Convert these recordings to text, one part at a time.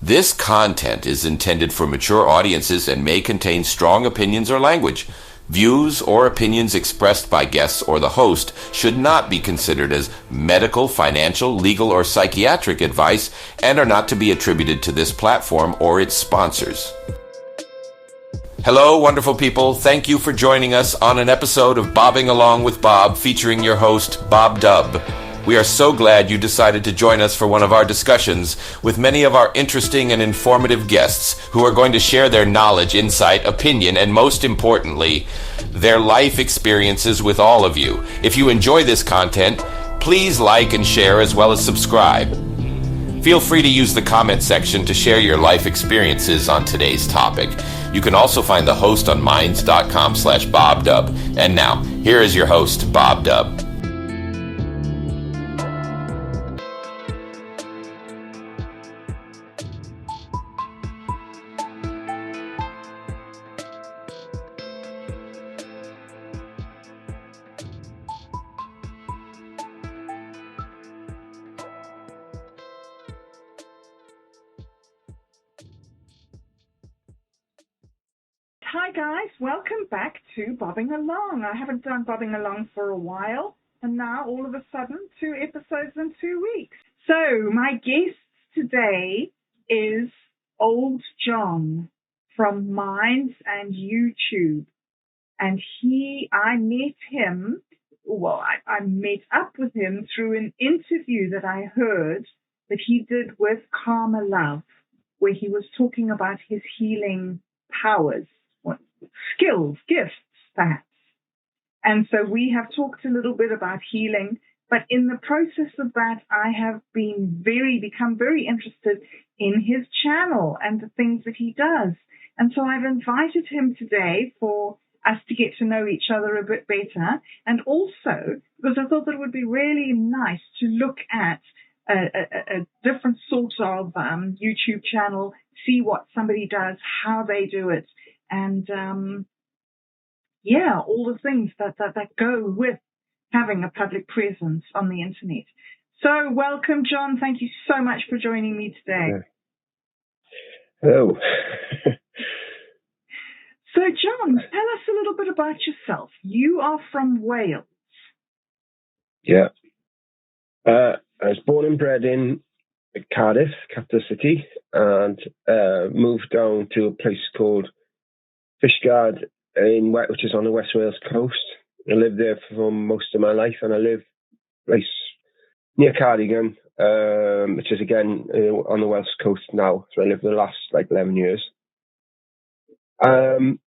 This content is intended for mature audiences and may contain strong opinions or language. Views or opinions expressed by guests or the host should not be considered as medical, financial, legal, or psychiatric advice and are not to be attributed to this platform or its sponsors. Hello, wonderful people. Thank you for joining us on an episode of Bobbing Along with Bob featuring your host, Bob Dubb. We are so glad you decided to join us for one of our discussions with many of our interesting and informative guests who are going to share their knowledge, insight, opinion, and most importantly, their life experiences with all of you. If you enjoy this content, please like and share as well as subscribe. Feel free to use the comment section to share your life experiences on today's topic. You can also find the host on minds.com/BobDubb. And now, here is your host, Bob Dubb. Hi guys, welcome back to Bobbing Along. I haven't done Bobbing Along for a while, and now all of a sudden 2 episodes in 2 weeks. So my guest today is OldJohn from Minds and YouTube. And I met him, I met up with him through an interview that I heard that he did with Karma Love, where he was talking about his healing powers. Skills, gifts, perhaps. And so we have talked a little bit about healing, but in the process of that, I have become very interested in his channel and the things that he does. And so I've invited him today for us to get to know each other a bit better, and also because I thought that it would be really nice to look at a different sort of YouTube channel, see what somebody does, how they do it, and all the things that go with having a public presence on the internet. So welcome, John. Thank you so much for joining me today. Hello. So, John, tell us a little bit about yourself. You are from Wales. Yeah. I was born and bred in Cardiff, capital city, and moved down to a place called Fishguard, which is on the West Wales coast. I lived there for most of my life, and I live place near Cardigan, which is again on the West coast now. So I lived the last 11 years. I'm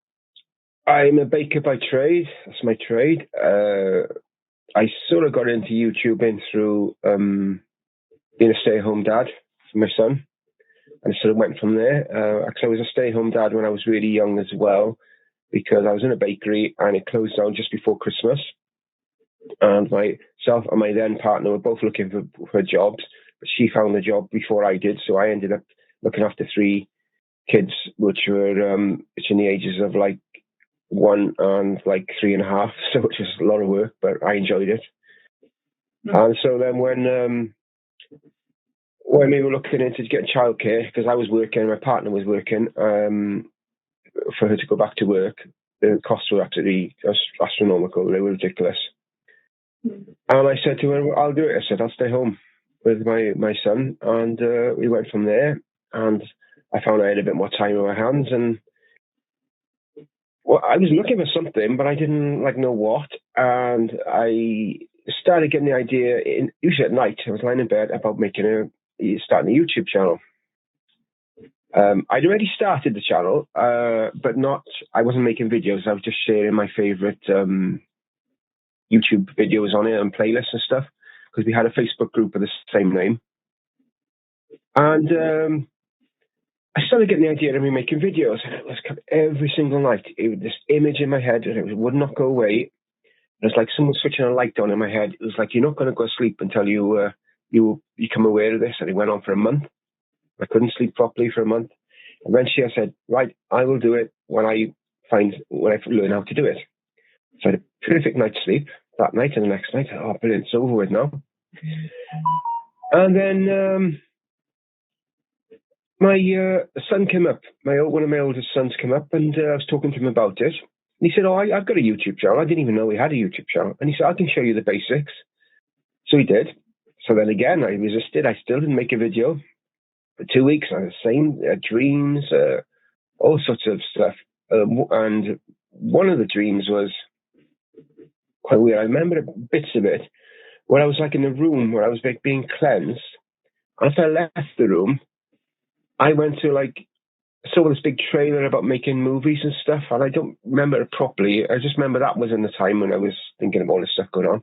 a baker by trade. That's my trade. I sort of got into YouTubing through being a stay-at-home dad for my son. And sort of went from there. Actually, I was a stay-at-home dad when I was really young as well, because I was in a bakery and it closed down just before Christmas. And myself and my then partner were both looking for jobs, but she found a job before I did. So I ended up looking after 3 kids, which were in the ages of 1 and 3.5. So it was a lot of work, but I enjoyed it. Mm-hmm. And so then when we were looking into getting childcare, because I was working, my partner was working, for her to go back to work, the costs were absolutely astronomical. They were ridiculous. Mm-hmm. And I said to her, I'll do it. I said, I'll stay home with my son. And we went from there. And I found I had a bit more time on my hands. And I was looking for something, but I didn't know what. And I started getting the idea, usually at night, I was lying in bed, about starting a YouTube channel. I'd already started the channel, but I wasn't making videos. I was just sharing my favorite YouTube videos on it and playlists and stuff, because we had a Facebook group of the same name. And I started getting the idea of me making videos. And it was every single night, this image in my head, and it would not go away. It was like someone switching a light on in my head. It was like, you're not going to go to sleep until you become aware of this. And it went on for a month. I couldn't sleep properly for a month. Eventually I said, right, I will do it when I learn how to do it. So I had a perfect night's sleep that night, and the next night, brilliant, it's over with now. And then my son came up. One of my oldest sons came up, and I was talking to him about it. And he said, "Oh, I've got a YouTube channel. I didn't even know he had a YouTube channel." And he said, "I can show you the basics." So he did. So then again, I resisted. I still didn't make a video for 2 weeks. I had the same dreams, all sorts of stuff. And one of the dreams was quite weird. I remember bits of it where I was like in a room where I was like being cleansed. After I left the room, I went to saw this big trailer about making movies and stuff, and I don't remember it properly. I just remember that was in the time when I was thinking of all this stuff going on.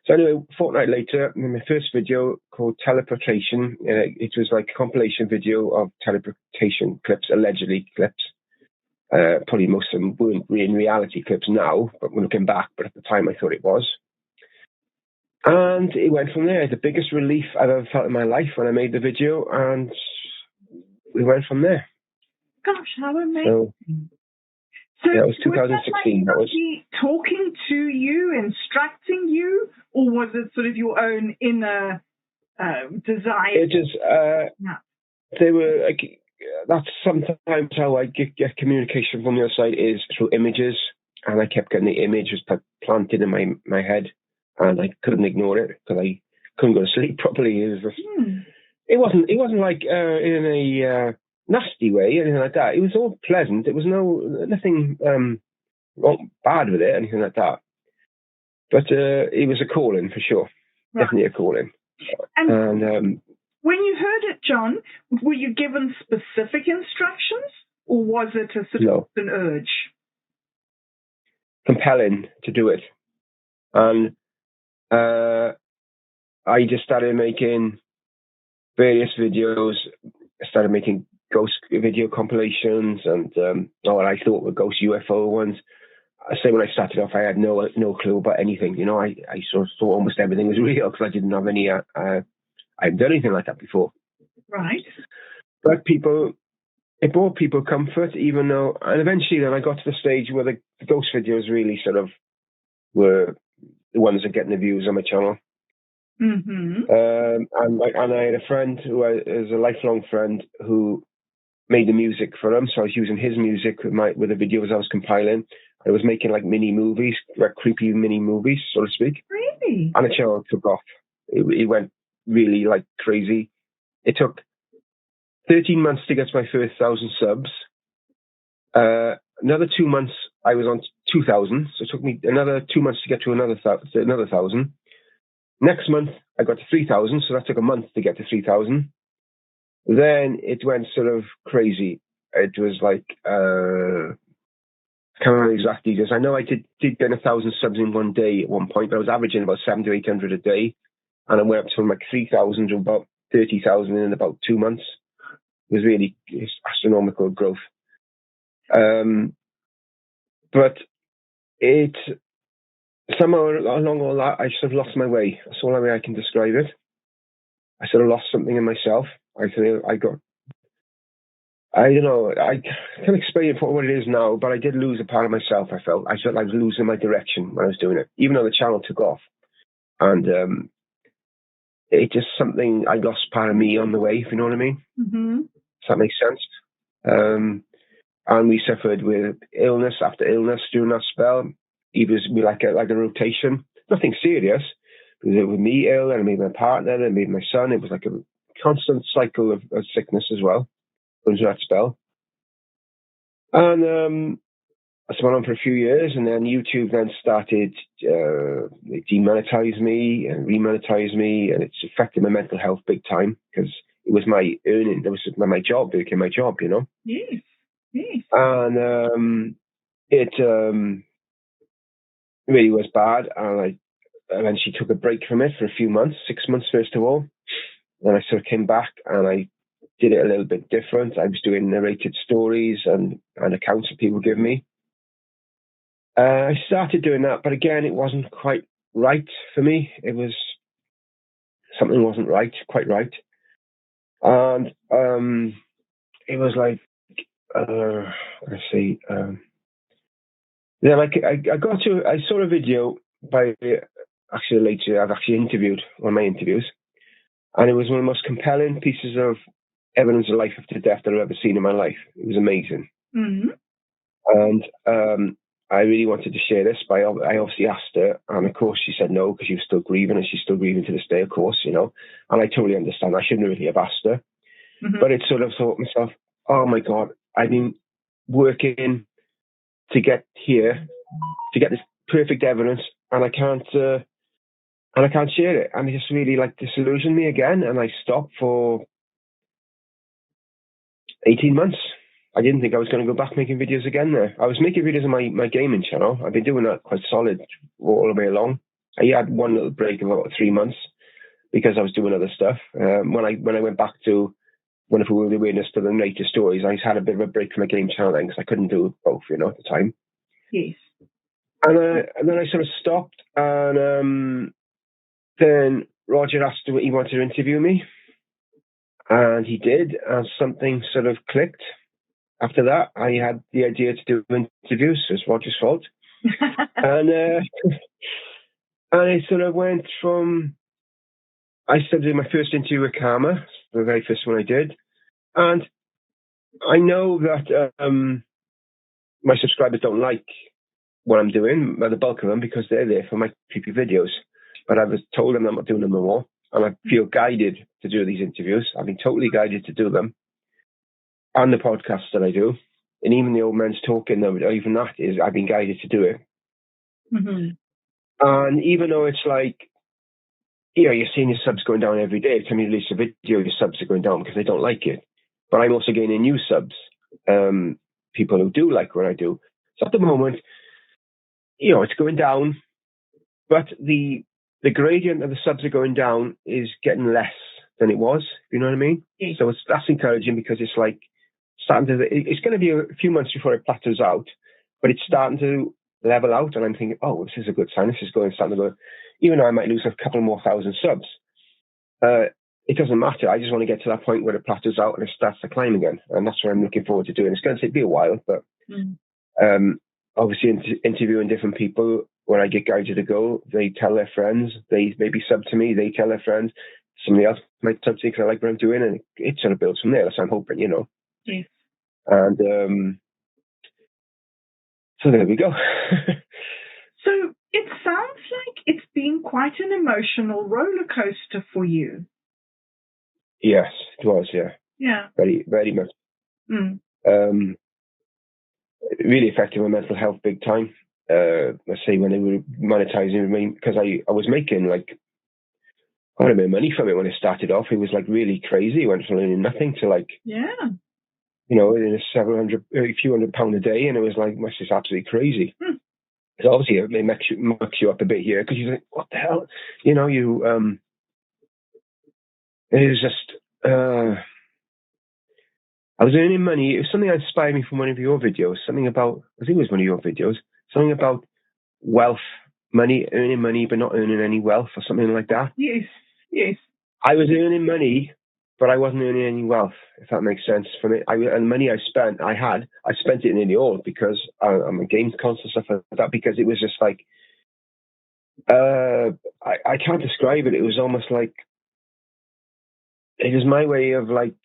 So anyway, a fortnight later, in my first video called Teleportation, it was like a compilation video of teleportation clips, allegedly clips. Probably most of them weren't in reality clips now, but we're looking back, but at the time I thought it was. And it went from there. The biggest relief I've ever felt in my life when I made the video, and we went from there. Gosh, how amazing. So yeah, it was 2016. Was that like somebody talking to you, instructing you, or was it sort of your own inner desire? It just, they were like, that's sometimes how I get communication from the other side is through images, and I kept getting the images planted in my head, and I couldn't ignore it because I couldn't go to sleep properly. It was just, it wasn't like in a nasty way, anything like that. It was all pleasant. It was nothing wrong, bad with it, anything like that. But it was a calling for sure, definitely a calling. And when you heard it, John, were you given specific instructions, or was it a sort of an urge? Compelling to do it, and I just started making various videos. I started making ghost video compilations and what I thought were ghost UFO ones. I say when I started off, I had no clue about anything. You know, I sort of thought almost everything was real because I didn't have any. I hadn't done anything like that before. Right. But it brought people comfort, even though, and eventually then I got to the stage where the ghost videos really sort of were the ones that getting the views on my channel. Mm-hmm. And I had a friend who is a lifelong friend who made the music for him. So I was using his music with the videos I was compiling. I was making like mini movies, like creepy mini movies, so to speak. Really? And the channel took off. It went really like crazy. It took 13 months to get to my first 1,000 subs. Another 2 months, I was on 2,000. So it took me another 2 months to get to another 1,000. Next month, I got to 3,000. So that took a month to get to 3,000. Then it went sort of crazy. It was like, I can't remember exactly because I know I did get 1,000 subs in one day at one point, but I was averaging about 700 to 800 a day. And I went up from like 3,000 to about 30,000 in about 2 months. It was really astronomical growth. But it somehow along all that, I sort of lost my way. That's the only way I can describe it. I sort of lost something in myself. I don't know, I can't explain it for what it is now, but I did lose a part of myself, I felt. I felt like I was losing my direction when I was doing it, even though the channel took off. And it just something, I lost part of me on the way, if you know what I mean. Mm-hmm. Does that make sense? And we suffered with illness after illness during that spell. It was like a rotation. Nothing serious. It was with me ill, and I made my partner, and I made my son. It was like a constant cycle of sickness as well under that spell. And that's went on for a few years, and then YouTube then started demonetize me and remonetize me, and it's affected my mental health big time because it was my earning. That was my job. It became my job, you know. Yes. Yes. And it really was bad, and I eventually took a break from it for a few months, 6 months first of all. Then I sort of came back and I did it a little bit different. I was doing narrated stories and accounts that people give me. I started doing that, but again, it wasn't quite right for me. Something wasn't quite right. And it was like, let's see. Then I saw a video by actually later I've actually interviewed one of my interviews, and it was one of the most compelling pieces of evidence of life after death that I've ever seen in my life. It was amazing. Mm-hmm. And I really wanted to share this, but I obviously asked her, and of course she said no because she was still grieving, and she's still grieving to this day, of course, you know. And I totally understand. I shouldn't really have asked her, but it sort of thought to myself, oh my God, I've been working to get here, to get this perfect evidence, and I can't share it, and it just really like disillusioned me again, and I stopped for 18 months. I didn't think I was going to go back making videos again there. I was making videos on my gaming channel. I've been doing that quite solid all the way along. I had one little break of about 3 months because I was doing other stuff. When I went back to Wonderful World of Weirdness to the later stories, I had a bit of a break from my game channel then because I couldn't do both, you know, at the time. Yes. And then I sort of stopped, and then Roger asked if he wanted to interview me, and he did, and something sort of clicked. After that, I had the idea to do interviews. So it's Roger's fault. And it sort of went from, I started doing my first interview with Karma, the very first one I did. And I know that my subscribers don't like what I'm doing, the bulk of them, because they're there for my creepy videos. But I was told them I'm not doing them no more. And I feel guided to do these interviews. I've been totally guided to do them. And the podcasts that I do. And even the Old Men's Talking, even that is, I've been guided to do it. Mm-hmm. And even though it's like, you know, you're seeing your subs going down every day. Every time you release a video, your subs are going down because they don't like it. But I'm also gaining new subs, people who do like what I do. So at the moment, you know, it's going down, but the gradient of the subs are going down is getting less than it was. You know what I mean? Yes. So that's encouraging because it's like, it's going to be a few months before it plateaus out, but it's starting to level out, and I'm thinking, oh, this is a good sign. This is starting to go. Even though I might lose a couple more thousand subs, it doesn't matter. I just want to get to that point where it plateaus out and it starts to climb again, and that's what I'm looking forward to doing. It's going to be a while, but obviously interviewing different people. When I get guided to go, they tell their friends. They maybe sub to me. They tell their friends. Somebody else might sub to me because I like what I'm doing, and it sort of builds from there. That's what I'm hoping, you know. Yes. And so there we go. So it sounds like it's been quite an emotional roller coaster for you. Yes, it was. Yeah. Yeah. Very, very much. It really affected my mental health big time. Let's say when they were monetizing me, because I was making like quite a bit of money from it when it started off. It was like really crazy. It went from earning nothing to like, yeah, you know, a few £100 a day, and it was like, this is absolutely crazy. Because obviously it mucks you up a bit here, because you think, what the hell, you know, it was just, I was earning money. It was something that inspired me from one of your videos, something about, I think it was one of your videos, something about wealth, earning money, but not earning any wealth, or something like that. Yes, yes. I was earning money, but I wasn't earning any wealth, if that makes sense for me. And the money I spent it nearly all because I'm a games console, stuff like that, because it was just like, I can't describe it. It was almost like, it was my way of like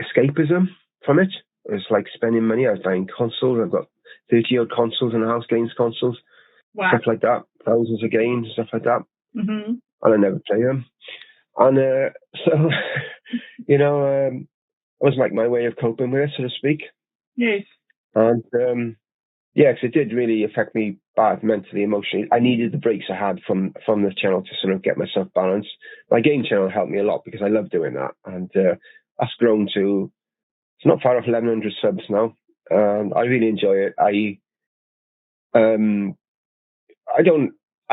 escapism from it. It was like spending money. I was buying consoles. I've got 30-odd consoles in the house, games consoles, stuff like that, thousands of games, stuff like that. Mm-hmm. And I never play them. And so, you know, it was like my way of coping with it, so to speak. Yes. And yeah, because it did really affect me bad mentally, emotionally. I needed the breaks I had from the channel to sort of get myself balanced. My game channel helped me a lot because I love doing that. And that's grown to, it's not far off 1,100 subs now. I really enjoy it. I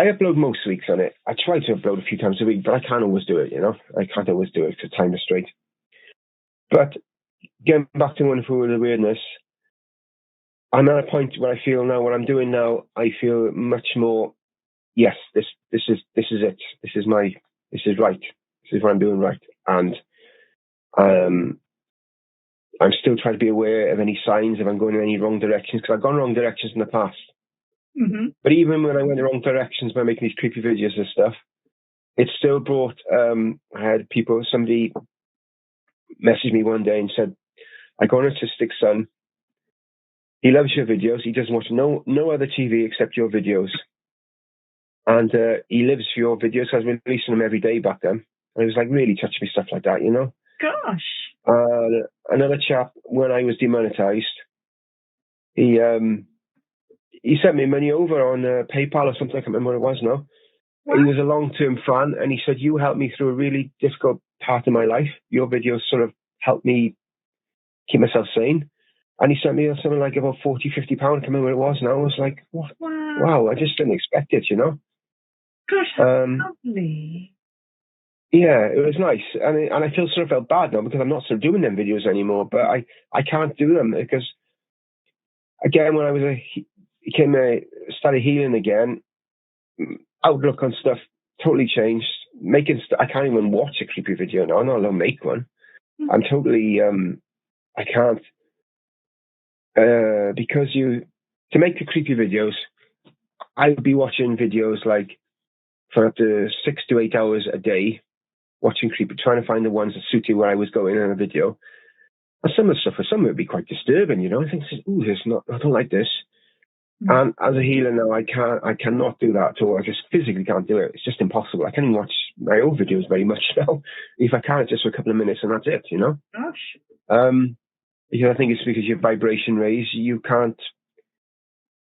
upload most weeks on it. I try to upload a few times a week, but I can't always do it, you know. I can't always do it because time is straight. But getting back to Wonderful World of Weirdness, I'm at a point where I feel now what I'm doing now, I feel much more, yes, this is it. This is right. This is what I'm doing right. And I'm still trying to be aware of any signs if I'm going in any wrong directions, because I've gone wrong directions in the past. Mm-hmm. But even when I went the wrong directions by making these creepy videos and stuff, it still brought, I had somebody messaged me one day and said, "I got an autistic son. He loves your videos. He doesn't watch no other TV except your videos. And he lives for your videos. I was releasing them every day back then." And it was like really touched me, stuff like that, you know? Gosh. Another chap, when I was demonetized, he sent me money over on PayPal or something. I can't remember what it was now. What? He was a long-term fan, and he said, "You helped me through a really difficult part of my life. Your videos sort of helped me keep myself sane." And he sent me something like about £40, £50. I can't remember what it was now. I was like, what? Wow, I just didn't expect it, you know? Gosh, that's lovely. Yeah, it was nice. And I feel sort of felt bad now because I'm not sort of doing them videos anymore, but I can't do them because, again, when I was started healing again, outlook on stuff totally changed. I can't even watch a creepy video now. I'm not allowed to make one. I'm totally, I can't, because to make the creepy videos, I would be watching videos like for up to 6 to 8 hours a day, watching creepy, trying to find the ones that suited where I was going in a video. And some of the stuff, for some, it would be quite disturbing, you know. I think, ooh, I don't like this. And as a healer now, I cannot do that at all. I just physically can't do it. It's just impossible. I can't even watch my old videos very much now. If I can, it's just for a couple of minutes and that's it, you know. Gosh. Because I think it's because your vibration raised, you can't.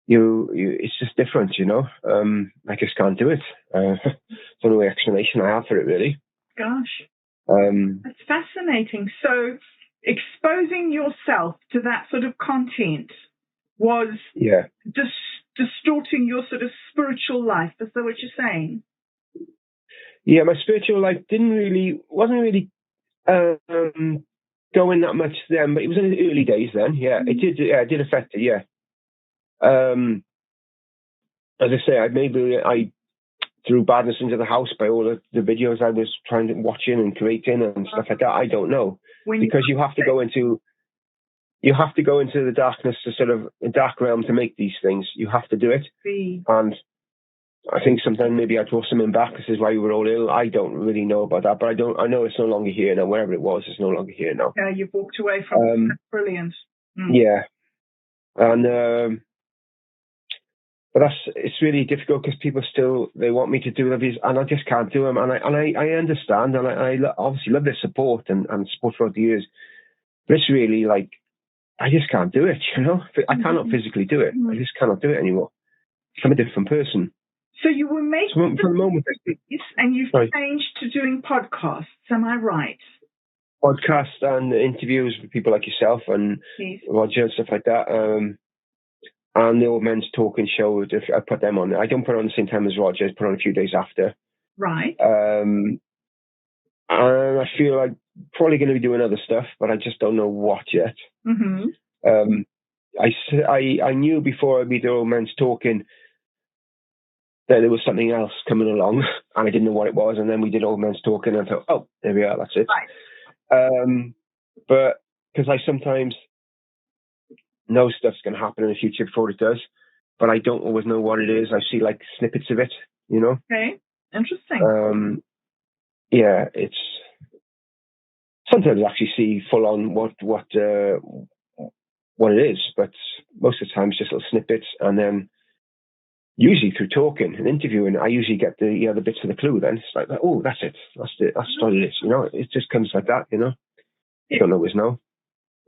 It's just different, you know. I just can't do it. It's the only explanation I have for it, really. Gosh. That's fascinating. So, exposing yourself to that sort of content was distorting your sort of spiritual life. Is that what you're saying? Yeah, my spiritual life wasn't really going that much then, but it was in the early days then. Yeah, it did. Yeah, it did affect it. Yeah. As I say, I threw badness into the house by all the videos I was watching and creating and stuff like that. I don't know, because you have to go into the darkness, to sort of a dark realm, to make these things. You have to do it. And I think sometimes maybe I draw something back. This is why we were all ill. I don't really know about that, but I know it's no longer here now. Wherever it was, it's no longer here now. Yeah, you've walked away from it. That's brilliant. Yeah. And but it's really difficult because people they want me to do these, and I just can't do them. And I understand, and I obviously love their support and support throughout the years. But it's really like, I just can't do it, you know? I cannot physically do it. I just cannot do it anymore. I'm a different person. So you were making for the moment, and you've changed to doing podcasts, am I right? Podcasts and interviews with people like yourself and Roger and stuff like that. And the Old Men's Talking Show, I put them on. I don't put it on the same time as Roger. I put it on a few days after. Right. And I feel like probably going to be doing other stuff, but I just don't know what yet. Mm-hmm. I knew before I did the Old Men's Talking that there was something else coming along, and I didn't know what it was. And then we did Old Men's Talking, and I thought, oh, there we are, that's it. Right. But because I sometimes know stuff's going to happen in the future before it does, but I don't always know what it is. I see like snippets of it, you know. Okay, interesting. Yeah, it's sometimes I actually see full on what it is, but most of the time it's just little snippets, and then usually through talking and interviewing, I usually get the other bits of the clue. Then it's like, oh, that's it. That's what it is. You know, it just comes like that. You know, you don't always know.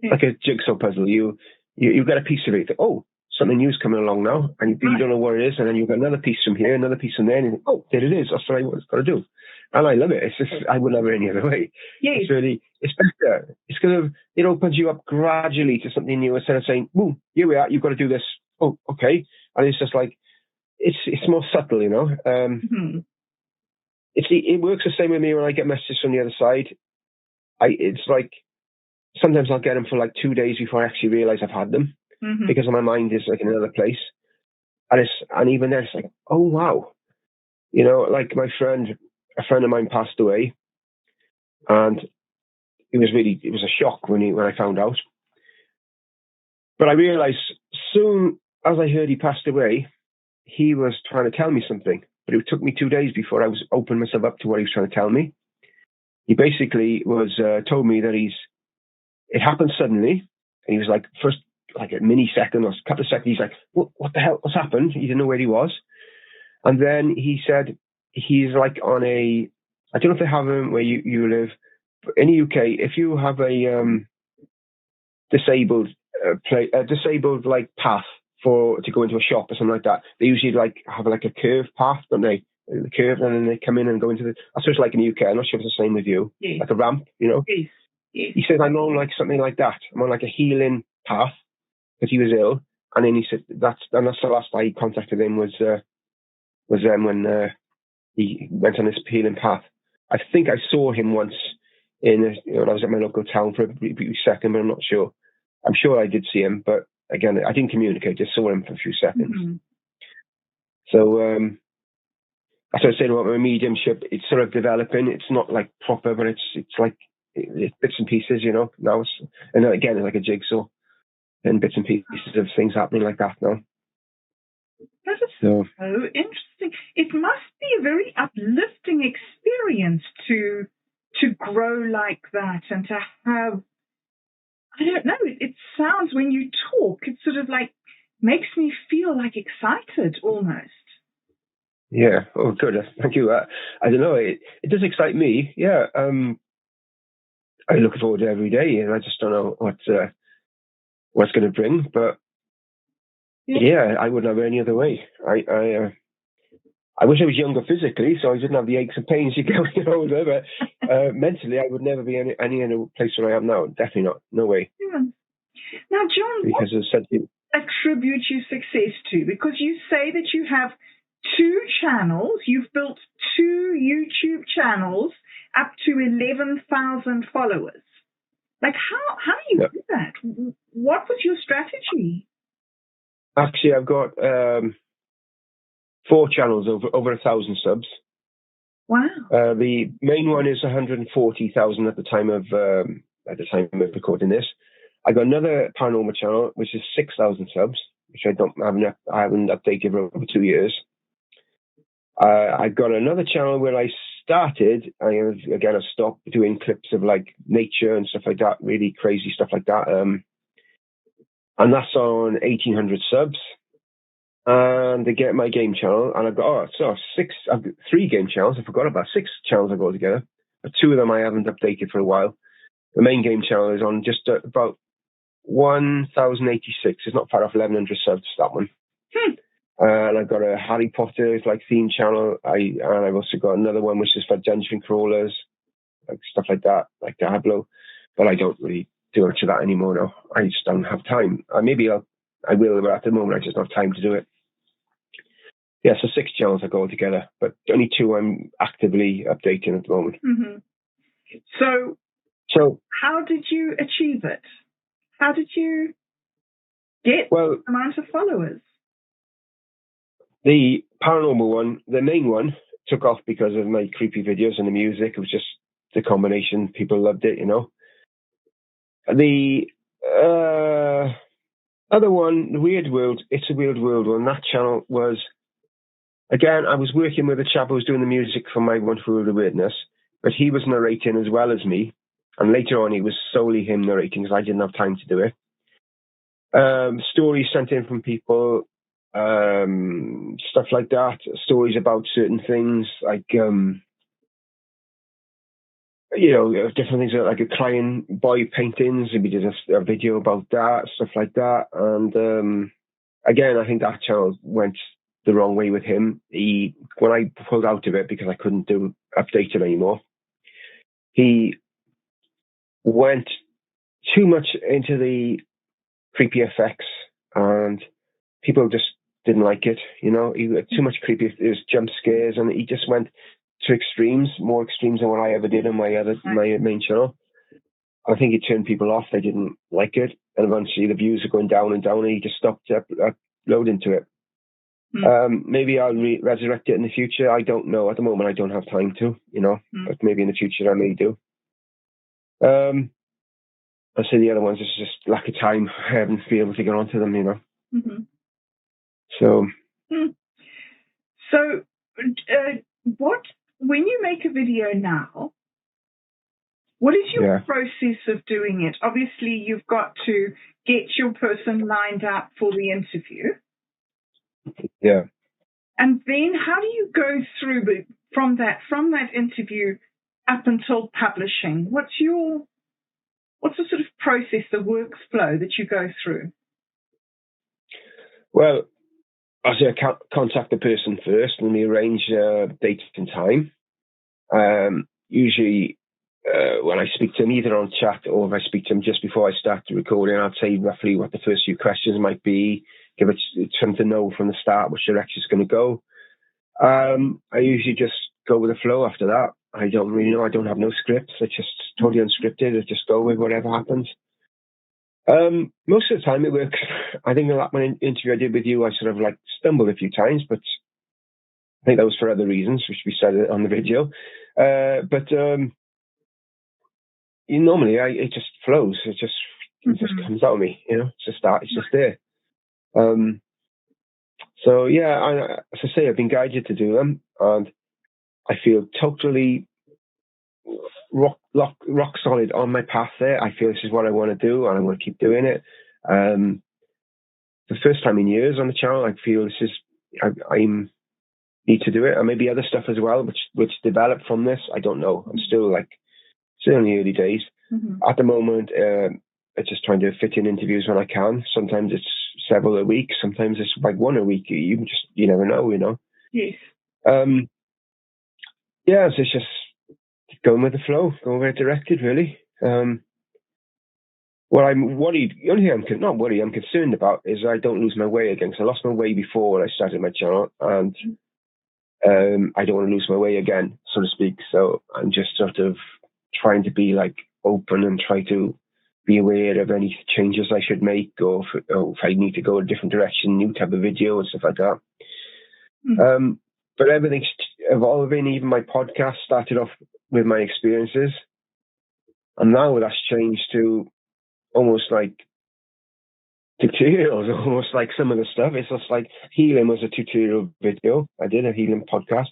Like a jigsaw puzzle, you get a piece of it. Oh, something new's coming along now, and you don't know what it is, and then you've got another piece from here, another piece from there, and you think, oh, there it is. That's what it's got to do. And I love it. It's just, I wouldn't have it any other way. Yes. It's better. It's it opens you up gradually to something new instead of saying, boom, here we are, you've got to do this. Oh, okay. And it's just like, it's more subtle, you know. It works the same with me when I get messages from the other side. It's like, sometimes I'll get them for like 2 days before I actually realize I've had them, because my mind is like in another place. And even then it's like, oh, wow. You know, like a friend of mine passed away, and it was a shock when I found out. But I realized soon as I heard he passed away, he was trying to tell me something, but it took me 2 days before I was opening myself up to what he was trying to tell me. He basically told me that it happened suddenly. And he was like, first, like a mini second or a couple of seconds, he's like, what the hell? What's happened? He didn't know where he was. And then he said he's like on a, I don't know if they have them where you live, but in the UK, if you have a disabled disabled like path to go into a shop or something like that, they usually like have like a curved path, don't they? The curve, and then they come in and go into the. That's what it's like in the UK. I'm not sure if it's the same with you. Yes. Like a ramp, you know. Yes. Yes. He said I'm on like something like that. I'm on like a healing path because he was ill, and then he said that's the last I contacted him was then when he went on this healing path. I think I saw him once when I was at my local town for a brief second, but I'm not sure. I'm sure I did see him, but again, I didn't communicate. Just saw him for a few seconds. Mm-hmm. So that's what I said about my mediumship. It's sort of developing. It's not like proper, but it's like bits and pieces, you know. Now and again, it's like a jigsaw, and bits and pieces of things happening like that now. That is so interesting. It must be a very uplifting experience to grow like that and to have. I don't know. It sounds when you talk, it sort of like makes me feel like excited almost. Yeah. Oh, good. Thank you. I don't know. It does excite me. Yeah. I look forward to every day, and I just don't know what's going to bring. But yeah, I wouldn't have it any other way. I wish I was younger physically, so I didn't have the aches and pains you get when you're older. But mentally, I would never be any in a place where I am now. Definitely not. No way. Yeah. Now, John, because what attribute you success to? Because you say that you have 2 channels. You've built 2 YouTube channels up to 11,000 followers. Like, how do you do that? What was your strategy? Actually, I've got 4 channels over 1,000 subs. Wow. The main one is 140,000 at the time of recording this. I got another paranormal channel which is 6,000 subs, which I haven't updated for over 2 years. I got another channel where I started. I've stopped doing clips of like nature and stuff like that, really crazy stuff like that. And that's on 1,800 subs. And they get my game channel, and I've got I've got 3 game channels. I forgot about 6 channels I've got together, but 2 of them I haven't updated for a while. The main game channel is on just about 1,086. It's not far off 1,100 subs, that one. And I've got a Harry Potter theme channel. And I've also got another one which is for dungeon crawlers, like stuff like that, like Diablo. But I don't really do much of that anymore now. I just don't have time. Maybe I will, but at the moment I just don't have time to do it. Yeah, so 6 channels I go together, but only 2 I'm actively updating at the moment. Mm-hmm. So how did you achieve it? How did you get the amount of followers? The paranormal one, the main one, took off because of my creepy videos and the music. It was just the combination. People loved it, you know. The other one, The Weird World, It's a Weird World one, that channel was, again, I was working with a chap who was doing the music for My Wonderful World of Weirdness, but he was narrating as well as me. And later on, it was solely him narrating because I didn't have time to do it. Stories sent in from people, stuff like that. Stories about certain things, like, different things like a crying boy paintings. We did a video about that, stuff like that. And again, I think that channel went the wrong way with him. When I pulled out of it because I couldn't update it anymore, he went too much into the creepy effects, and people just didn't like it. You know, he had too much creepy. It was jump scares, and he just went to more extremes than what I ever did on my main channel. I think it turned people off. They didn't like it, and eventually the views are going down and down, and he just stopped uploading to it. Maybe I'll resurrect it in the future. I don't know. At the moment, I don't have time to, but maybe in the future I may do. I say the other ones, it's just lack of time. I haven't been able to get onto them, Mm-hmm. So. When you make a video now, What is your process of doing it? Obviously, you've got to get your person lined up for the interview. Yeah. And then how do you go through from that interview up until publishing? What's the sort of process, the workflow that you go through? Well, I say I contact the person first and we arrange dates and time. Usually when I speak to them, either on chat or if I speak to them just before I start the recording, I'll say roughly what the first few questions might be, give it something to know from the start which direction it's going to go. I usually just go with the flow after that. I don't really know. I don't have no scripts. It's just totally unscripted. I just go with whatever happens. Most of the time it works. I think that one interview I did with you, I sort of like stumbled a few times, but I think that was for other reasons, which we said on the video. Normally it just flows. It just comes out of me, It's just that. It's just there. So yeah, as I say, I've been guided to do them, and I feel totally rock solid on my path there. I feel this is what I want to do, and I want to keep doing it. The first time in years on the channel, I feel this is I need to do it, and maybe other stuff as well, which developed from this. I don't know. I'm still in the early days. At the moment. I'm just trying to fit in interviews when I can. Sometimes it's several a week. Sometimes it's like one a week. You never know, Yes. So it's just going with the flow, going where it's directed, really. What I'm worried, the only thing I'm concerned about is I don't lose my way again. Because I lost my way before I started my channel, and I don't want to lose my way again, so to speak. So I'm just sort of trying to be open and try to be aware of any changes I should make, or if I need to go a different direction, new type of video and stuff like that. But everything's evolving. Even my podcast started off with my experiences, and now that's changed to almost like tutorials, almost like some of the stuff. It's just like healing was a tutorial video. I did a healing podcast.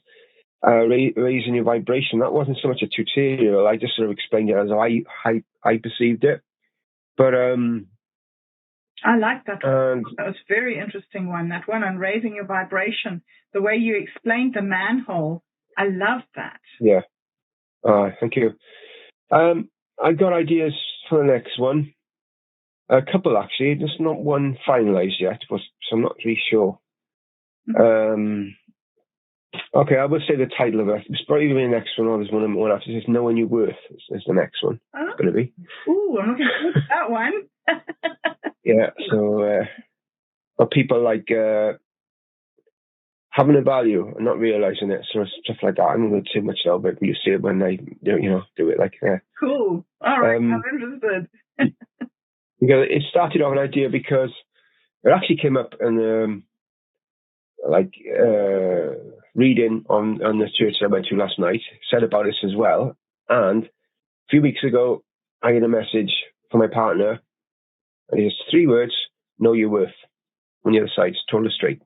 Raising your vibration, that wasn't so much a tutorial. I just sort of explained it as I perceived it. But I like that one. That was a very interesting one. That one on raising your vibration. The way you explained the manhole, I love that. Yeah. Thank you. I got ideas for the next one. A couple, actually. There's not one finalized yet, so I'm not really sure. Okay, I would say the title of it. It's probably the next one, or there's one after. It's Knowing Your Worth is the next one. It's going to be. Ooh, I'm looking forward to that one. Yeah, so people having a value and not realizing it, so stuff like that. I'm not going to too much now, but you see it when I do it. Cool. All right, I'm interested. Because it started off an idea because it actually came up in reading on the church I went to last night, said about this as well. And a few weeks ago, I had a message from my partner, and it's 3 words: know your worth. On the other side, told her straight,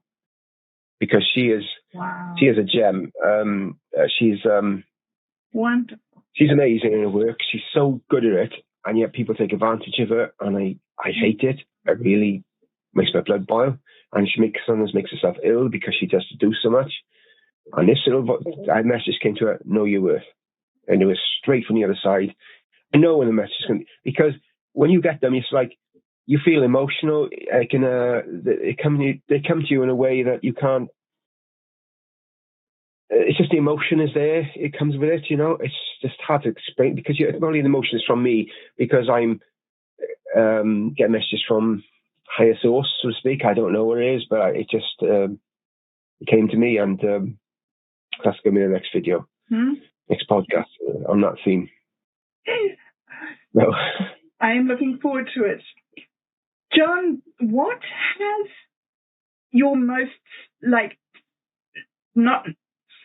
because she is a gem. She's wonderful. She's amazing in her work. She's so good at it, and yet people take advantage of her, and I hate it. It really makes my blood boil. And she sometimes makes herself ill because she has to do so much. And this little message came to her: know your worth. And it was straight from the other side. I know when the message is going, because when you get them, it's like you feel emotional. They come to you in a way that you can't. It's just the emotion is there. It comes with it, It's just hard to explain, because only the emotion is from me, because I'm getting messages from higher source, so to speak. I don't know what it is, but it just it came to me, and that's going to be the next video, next podcast on that theme. No. I am looking forward to it. John, what has your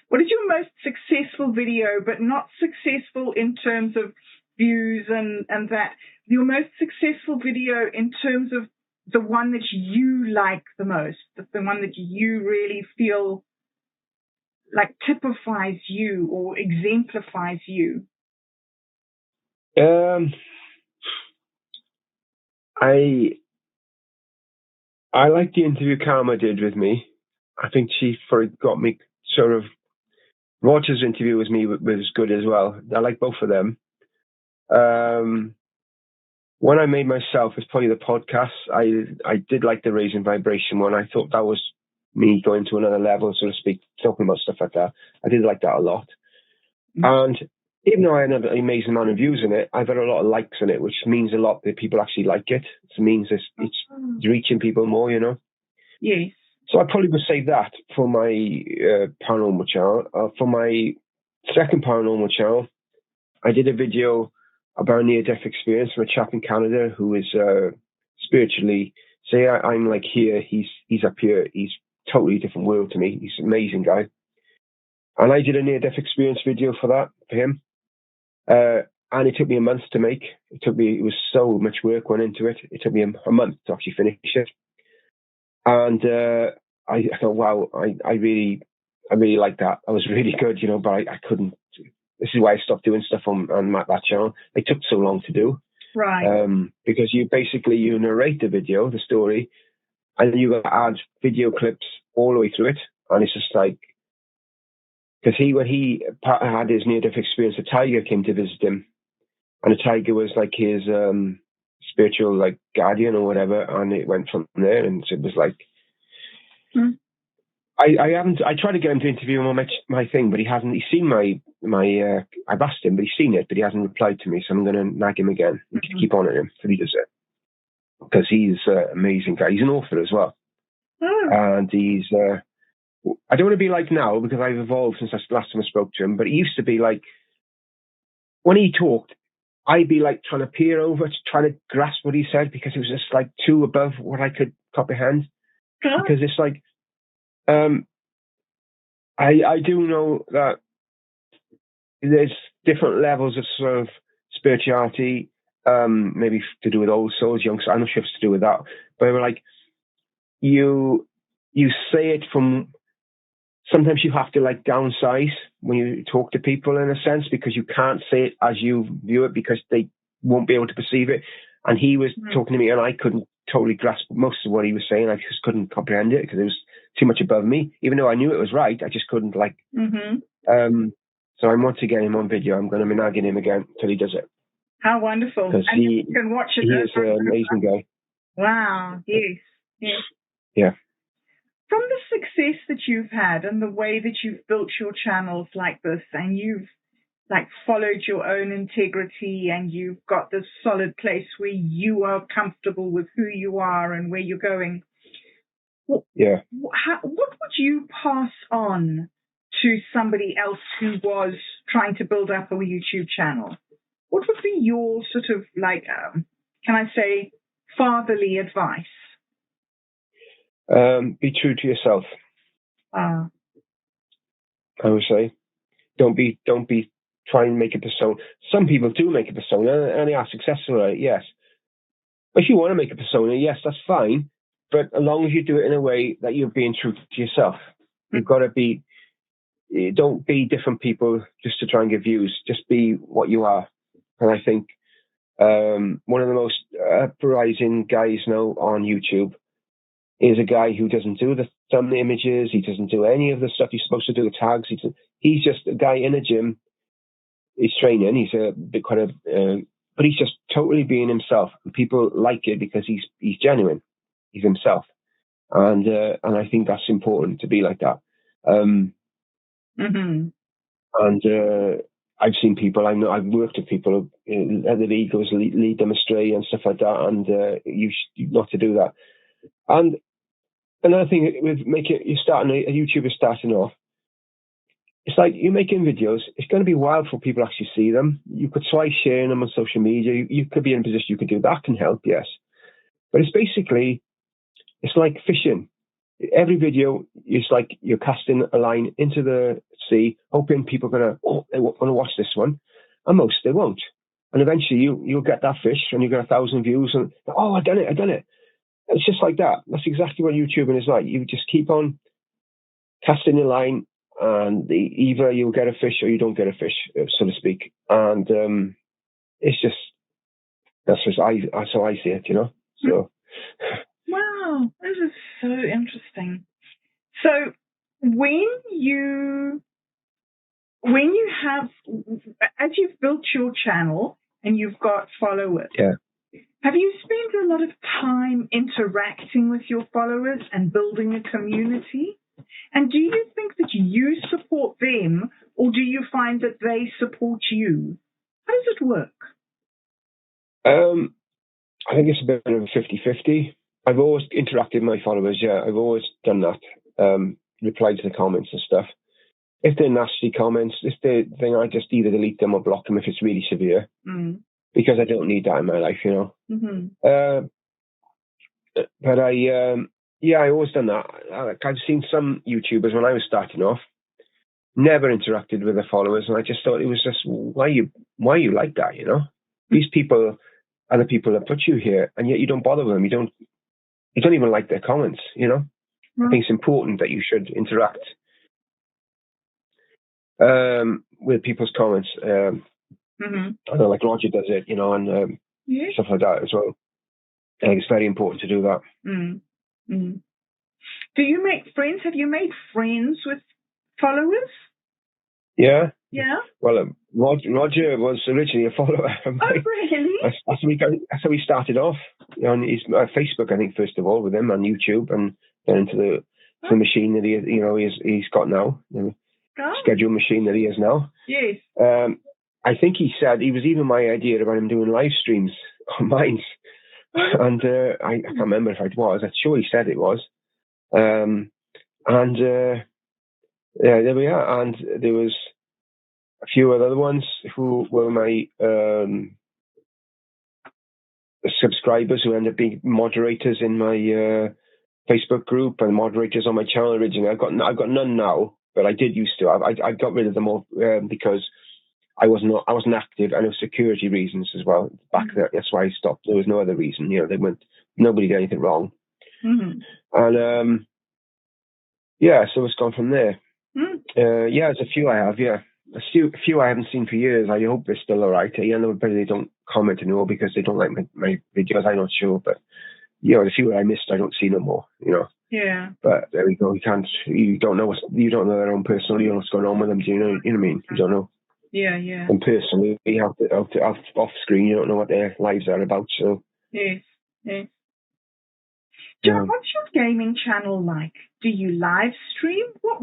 what is your most successful video, but not successful in terms of views and that? Your most successful video in terms of the one that you like the most, the one that you really feel like typifies you or exemplifies you? I like the interview Karma did with me. I think she got me sort of. Roger's interview with me was good as well. I like both of them. When I made myself, it's probably the podcast. I did like the Raising Vibration one. I thought that was me going to another level, so to speak, talking about stuff like that. I did like that a lot. And even though I had an amazing amount of views in it, I've had a lot of likes in it, which means a lot that people actually like it. It means it's reaching people more, you know? Yes. So I probably would say that for my paranormal channel. For my second paranormal channel, I did a video about a near-death experience from a chap in Canada who is spiritually, say I'm like here, he's up here, he's totally different world to me. He's an amazing guy. And I did a near-death experience video for him. And it took me a month to make. It was so much work went into it. It took me a month to actually finish it. And I thought, wow, I really liked that. That was really good, you know, but I couldn't. This is why I stopped doing stuff on that channel. It took so long to do. Right. Because you narrate the video, the story, and you add video clips all the way through it. And it's just like, because when he had his near-death experience, a tiger came to visit him. And the tiger was like his spiritual like guardian or whatever. And it went from there. And it was like, I tried to get him to interview him on my thing, but he hasn't. He's seen my I've asked him, but he's seen it, but he hasn't replied to me. So I'm going to nag him again and keep on at him till he does it, because he's an amazing guy. He's an author as well, and he's. I don't want to be like now, because I've evolved since last time I spoke to him. But he used to be like, when he talked, I'd be like trying to peer over, trying to grasp what he said, because it was just like too above what I could comprehend. Because it's like. I do know that there's different levels of sort of spirituality, maybe to do with old souls, young souls. I'm not sure if it's to do with that, but like you say it from. Sometimes you have to like downsize when you talk to people in a sense, because you can't say it as you view it, because they won't be able to perceive it. And he was talking to me, and I couldn't totally grasp most of what he was saying. I just couldn't comprehend it because it was too much above me. Even though I knew it was right, I just couldn't like. So I want to get him on video. I'm going to be nagging him again till he does it. How wonderful! Because you can watch it. He is an amazing guy. Wow! Yes. Yes. Yeah. From the success that you've had and the way that you've built your channels like this, and you've like followed your own integrity, and you've got this solid place where you are comfortable with who you are and where you're going. What would you pass on to somebody else who was trying to build up a YouTube channel? What would be your sort of like, can I say, fatherly advice? Be true to yourself. I would say, don't be trying to make a persona. Some people do make a persona and they are successful at it, yes. But if you want to make a persona, yes, that's fine. But as long as you do it in a way that you're being true to yourself, you've got to be. Don't be different people just to try and get views. Just be what you are. And I think one of the most uprising guys now on YouTube is a guy who doesn't do the thumbnail images. He doesn't do any of the stuff he's supposed to do, the tags. He's just a guy in a gym. He's training. He's a bit but he's just totally being himself. And people like it because he's genuine. He's himself. And I think that's important to be like that. And I've seen people, I've worked with people, other egos lead them astray and stuff like that. And you not to do that. And another thing with a YouTuber starting off, it's like you're making videos. It's going to be wild for people to actually see them. You could try sharing them on social media. You could be in a position you could do that. Can help, yes. But it's like fishing. Every video is like you're casting a line into the sea, hoping people are going to watch this one, and most they won't. And eventually you'll get that fish, and you get 1,000 views, and I done it. It's just like that. That's exactly what YouTubing is like. You just keep on casting your line, and either you'll get a fish or you don't get a fish, so to speak. And it's just, that's how I see it, you know. So. Wow, this is so interesting. So when you have, as you've built your channel and you've got followers, Yeah. have you spent a lot of time interacting with your followers and building a community? And do you think that you support them, or do you find that they support you? How does it work? I think it's a bit of a 50-50. I've always interacted with my followers, yeah. I've always done that. Replied to the comments and stuff. If they're nasty comments, if they think, I just either delete them or block them if it's really severe. Because I don't need that in my life, you know. But I always done that. I've seen some YouTubers when I was starting off, never interacted with their followers, and I just thought it was just, why are you like that, you know? These people are the people that put you here, and yet you don't bother with them. You don't even like their comments, you know? I think it's important that you should interact with people's comments. I know, like Roger does it, you know, and stuff like that as well. I think it's very important to do that. Do you make friends? Have you made friends with followers? Yeah. Yeah. Well, Roger was originally a follower of mine. Oh, really? That's how we started off on his Facebook, I think, first of all, with him on YouTube, and then into the machine that he's got now, the schedule machine that he has now. Yes. I think he said it was even my idea about him doing live streams on mine, and I can't remember if it was. I'm sure he said it was, yeah, there we are. And there was a few other ones who were my subscribers who ended up being moderators in my Facebook group and moderators on my channel originally. I've got none now, but I did used to. I got rid of them all because I wasn't active, and it was security reasons as well. Back then, that's why I stopped. There was no other reason. You know, nobody did anything wrong. And yeah, so it's gone from there. Yeah, there's a few I have. Yeah, a few I haven't seen for years. I hope they're still all right. I know they don't comment anymore because they don't like my videos. I'm not sure, but you know, the few I missed, I don't see no more. You know. Yeah. But there we go. You don't know their own personal. You don't know what's going on with them. Do you know? You know what I mean? You don't know. Yeah. And personally, off screen, you don't know what their lives are about. So. Yes. John, what's your gaming channel like? Do you live stream? What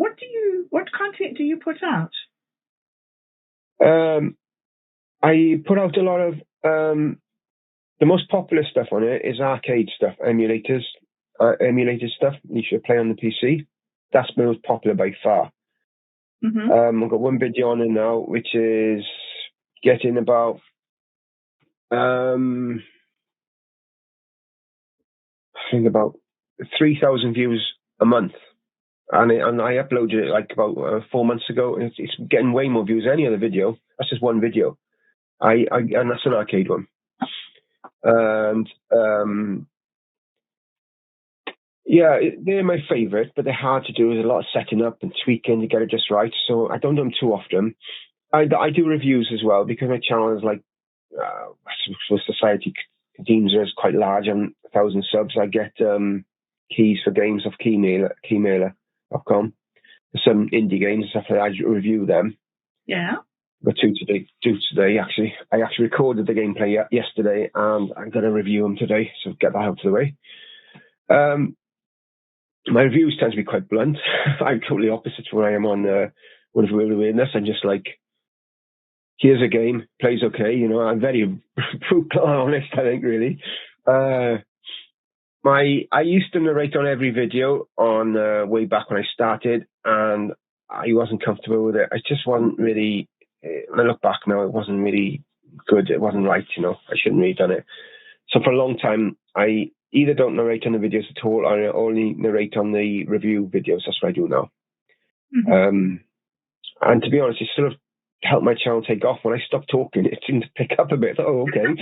content do you put out? I put out a lot of the most popular stuff on it is arcade stuff, emulated stuff. You should play on the PC. That's the most popular by far. I've got one video on it now, which is getting about I think about 3,000 views a month, and I uploaded it like about 4 months ago. And it's getting way more views than any other video. That's just one video. And that's an arcade one. And yeah, they're my favourite, but they're hard to do. There's a lot of setting up and tweaking to get it just right. So I don't do them too often. I do reviews as well because my channel is like society deems it as quite large and 1,000 subs. I get keys for games off keymailer.com. Some indie games and stuff like that. I review them. Yeah. But two today actually. I actually recorded the gameplay yesterday, and I'm going to review them today. So get that out of the way. My reviews tend to be quite blunt. I'm totally opposite to where I am on One of Real Awareness. I'm just like, here's a game, plays okay. You know, I'm very brutal and honest, I think, really. I used to narrate on every video on way back when I started, and I wasn't comfortable with it. I just wasn't really, when I look back now, it wasn't really good. It wasn't right, you know. I shouldn't really done it. So for a long time, I either don't narrate on the videos at all, or I only narrate on the review videos. That's what I do now. And to be honest, it sort of helped my channel take off. When I stopped talking, it seemed to pick up a bit. Oh, okay.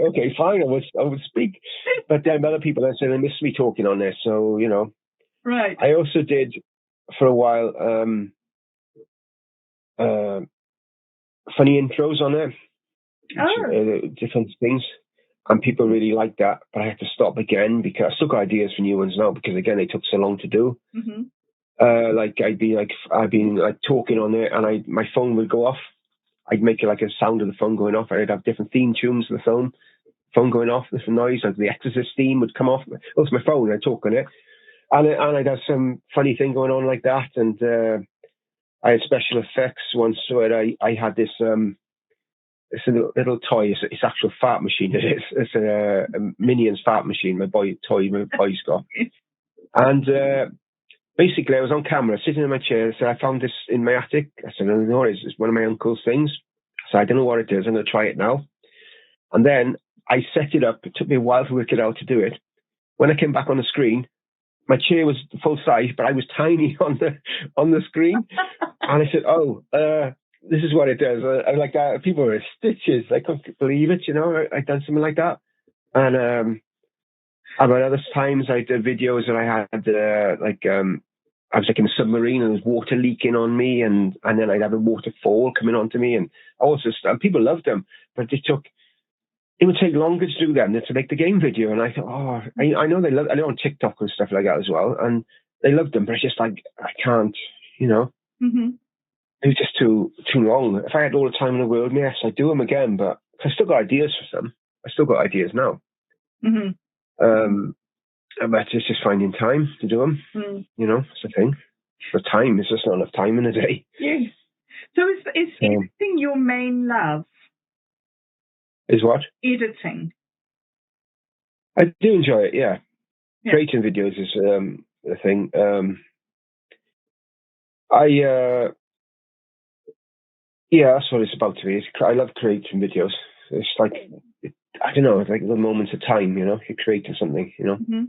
Okay, fine, I would speak. But then other people said they miss me talking on there. So, you know. Right. I also did, for a while, funny intros on there. different things. And people really like that, but I had to stop again because I still got ideas for new ones now because again they took so long to do. Mm-hmm. I'd been talking on it, and my phone would go off. I'd make it like a sound of the phone going off. I'd have different theme tunes for the phone going off. There's a noise like the Exorcist theme would come off. Oh, it's my phone. I'd talk on it, and I'd have some funny thing going on like that. And I had special effects once where I had this. It's a little toy. It's actual fart machine. It is. It's a Minions fart machine. My boy's got. And basically, I was on camera, sitting in my chair. I said, I found this in my attic. I said, I don't know what it is. It's one of my uncle's things. So I don't know what it is. I'm going to try it now. And then I set it up. It took me a while to work it out to do it. When I came back on the screen, my chair was full size, but I was tiny on the screen. And I said, this is what it does. I like that. People were stitches. I couldn't believe it. I'd done something like that. And about other times I did videos that I had, I was like in a submarine and there was water leaking on me, and then I'd have a waterfall coming onto me, and also and people loved them, but it would take longer to do them than to make the game video. And I thought, I know they love. I know on TikTok and stuff like that as well, and they loved them, but it's just like I can't, Mm-hmm. It was just too long. If I had all the time in the world, yes, I'd do them again, but I still got ideas for some. I still got ideas now. Mm-hmm. But it's just finding time to do them. Mm. It's the thing. For time, it's just not enough time in a day. Yes. So is editing your main love? Is what? Editing. I do enjoy it, yeah. Creating videos is the thing. That's what it's about to be. I love creating videos. It's like, I don't know, it's like the moments of time, you're creating something, Mm-hmm.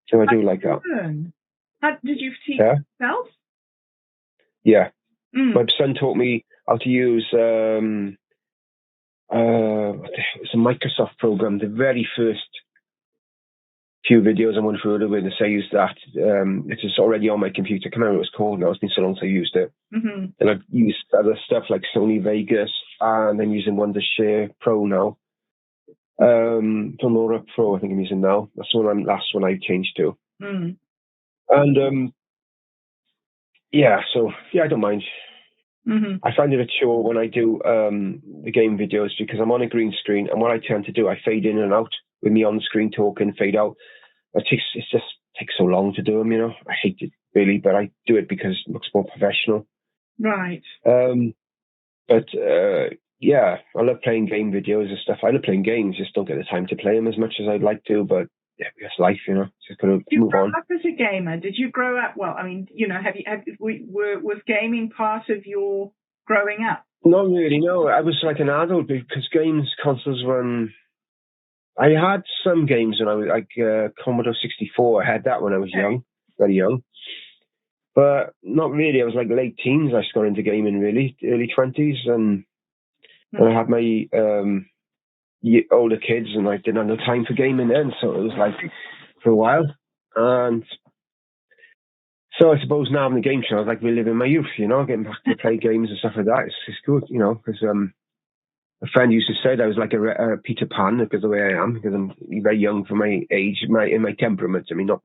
So I do like that. How did you teach yourself? Yeah. Mm. My son taught me how to use it's a Microsoft program. The very first few videos I went through with this, I used that. It is already on my computer. I can't remember what it's called now. It's been so long since I used it. Mm-hmm. And I've used other stuff like Sony Vegas, and I'm using Wondershare Pro now. Filmora Pro, I think I'm using now. That's the last one I changed to. Mm. And I don't mind. Mm-hmm. I find it a chore when I do the game videos because I'm on a green screen, and what I tend to do, I fade in and out with me on the screen talking, fade out. It just takes so long to do them, I hate it really, but I do it because it looks more professional. Right. I love playing game videos and stuff. I love playing games, just don't get the time to play them as much as I'd like to, but yeah, it's life, just got to move on. Did you grow up as a gamer? Did you grow up, well, I mean, was gaming part of your growing up? Not really, no. I was like an adult because consoles were... I had some games when I was like Commodore 64. I had that when I was young, very young. But not really. I was like late teens. I got into gaming really, early 20s. And I had my older kids, and I didn't have no time for gaming then. So it was like for a while. And so I suppose now I'm the game show. I was like reliving my youth, getting back to play games and stuff like that. It's good, because a friend used to say that I was like a Peter Pan because of the way I am, because I'm very young for my age, in my temperament. I mean, not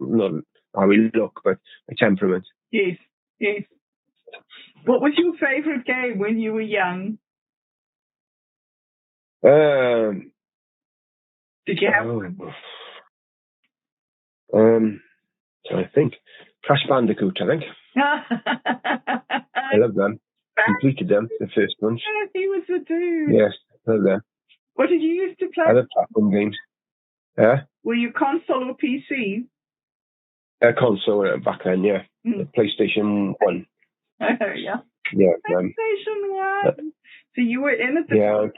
how we look, but my temperament. Yes. What was your favorite game when you were young? Did you have one? I think Crash Bandicoot. I think I love them. Completed them, the first ones. Yes, he was the dude. Yes, I love them. What did you used to play? I love platform games. Yeah. Were you console or PC? Console back then, yeah. The PlayStation 1. Oh, yeah. Yeah. PlayStation 1. So you were in at the time?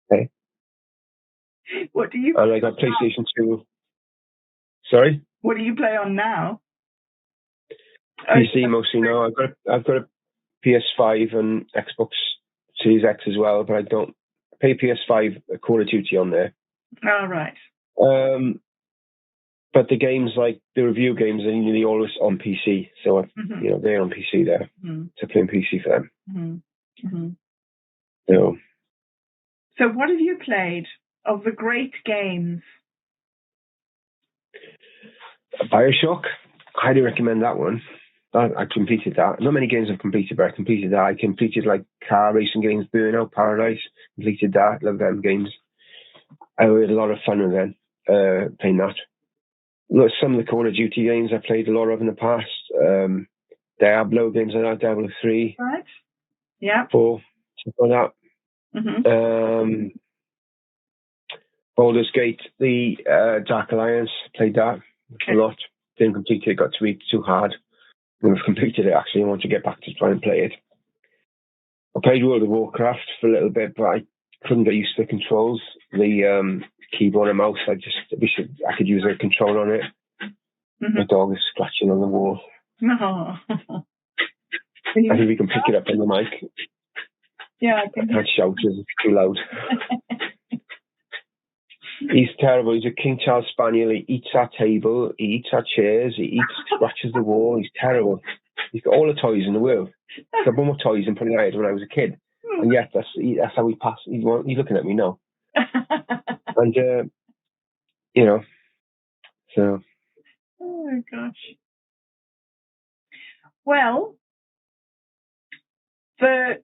Hey. What do you play? I got PlayStation 2. Sorry? What do you play on now? PC mostly now. I've got a PS5 and Xbox Series X as well, but I don't pay PS5 Call of Duty on there. Oh, right. But the games, like the review games, are nearly always on PC. So, they're on PC there. Mm-hmm. So playing PC for them. Mm-hmm. Mm-hmm. So, So what have you played of the great games? Bioshock. Highly recommend that one. I completed that. Not many games I've completed, but I completed that. I completed like car racing games, Burnout Paradise. Completed that. Love them games. I had a lot of fun with them, playing that. Some of the Call of Duty games I played a lot of in the past. Diablo games like that, Diablo 3. Right. Yeah. 4, something like that. Mm-hmm. Baldur's Gate, the Dark Alliance, played that a lot. Didn't complete it, got to be too hard. I've completed it actually. I want to get back to try and play it. I played World of Warcraft for a little bit, but I couldn't get used to the controls. The keyboard and mouse, I could use a controller on it. Mm-hmm. My dog is scratching on the wall. No. I think we can pick it up on the mic. Yeah, I can't shout because it's too loud. He's terrible. He's a King Charles Spaniel. He eats our table. He eats our chairs. He scratches the wall. He's terrible. He's got all the toys in the world. He's got more toys than probably I had when I was a kid. And yet, that's how he passed. He's looking at me now. And, so. Oh, my gosh. Well, the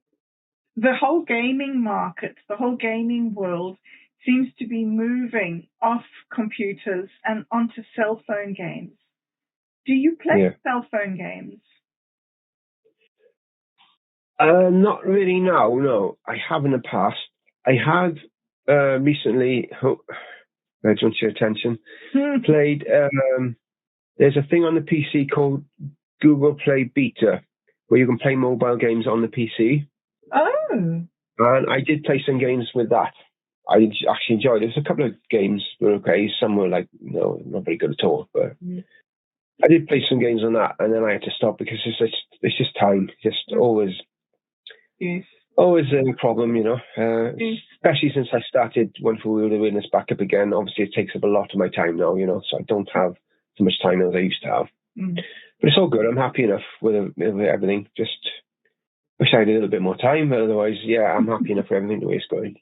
whole gaming market, the whole gaming world seems to be moving off computers and onto cell phone games. Do you play cell phone games? Not really, no. I have in the past. I have recently, I don't want your attention, played, there's a thing on the PC called Google Play Beta, where you can play mobile games on the PC. Oh. And I did play some games with that. I actually enjoyed it. There's a couple of games that were okay. Some were like, no, not very good at all. But I did play some games on that, and then I had to stop because it's just time. Always a problem, especially since I started Wonderful Wheel of Weirdness back up again. Obviously, it takes up a lot of my time now, so I don't have so much time as I used to have. But it's all good. I'm happy enough with everything. Just wish I had a little bit more time, but otherwise, I'm happy enough with everything the way it's going,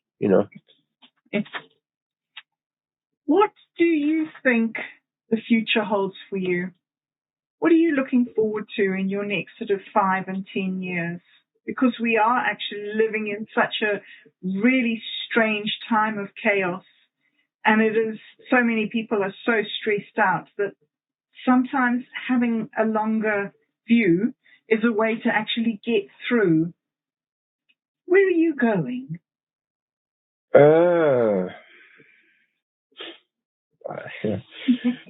What do you think the future holds for you? What are you looking forward to in your next sort of 5 and 10 years? Because we are actually living in such a really strange time of chaos. And so many people are so stressed out that sometimes having a longer view is a way to actually get through. Where are you going?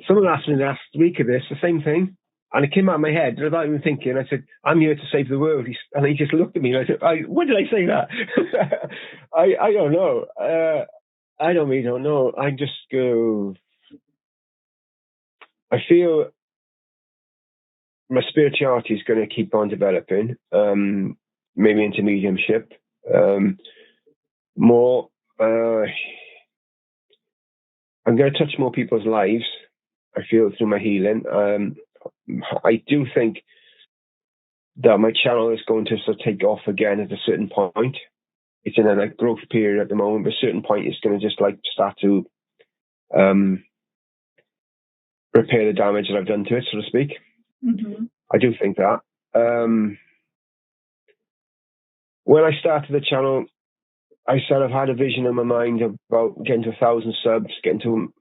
Someone asked me last week of this, the same thing. And it came out of my head without even thinking. I said, I'm here to save the world. And he just looked at me and I said, when did I say that? I don't know. I really don't know. I just go, I feel my spirituality is going to keep on developing, maybe into mediumship. More, I'm going to touch more people's lives, I feel, through my healing. I do think that my channel is going to sort of take off again at a certain point. It's in a growth period at the moment, but at a certain point it's going to just start to repair the damage that I've done to it, so to speak. Mm-hmm. I do think that. When I started the channel, I sort of had a vision in my mind about getting to 1,000 subs, getting to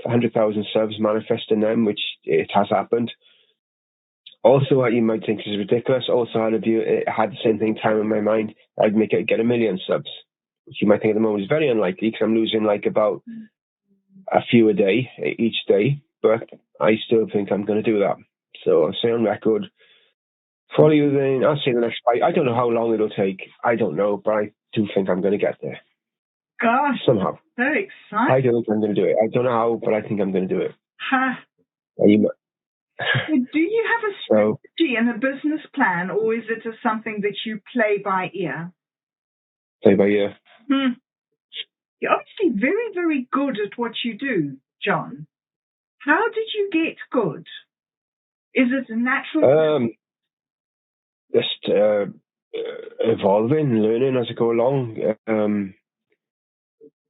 100,000 subs, manifesting them, which it has happened. Also, what you might think is ridiculous, also had the same thing time in my mind. I'd get 1 million subs, which you might think at the moment is very unlikely because I'm losing about a few a day, each day. But I still think I'm going to do that. So I'll say on record, probably I'll say the next fight. I don't know how long it'll take. I don't know, but I do think I'm going to get there. Gosh. Somehow. Very exciting. I don't think I'm going to do it. I don't know how, but I think I'm going to do it. Do you have a strategy and a business plan, or is it something that you play by ear? Play by ear. You're obviously very, very good at what you do, John. How did you get good? Is it a natural? Just evolving, learning as I go along.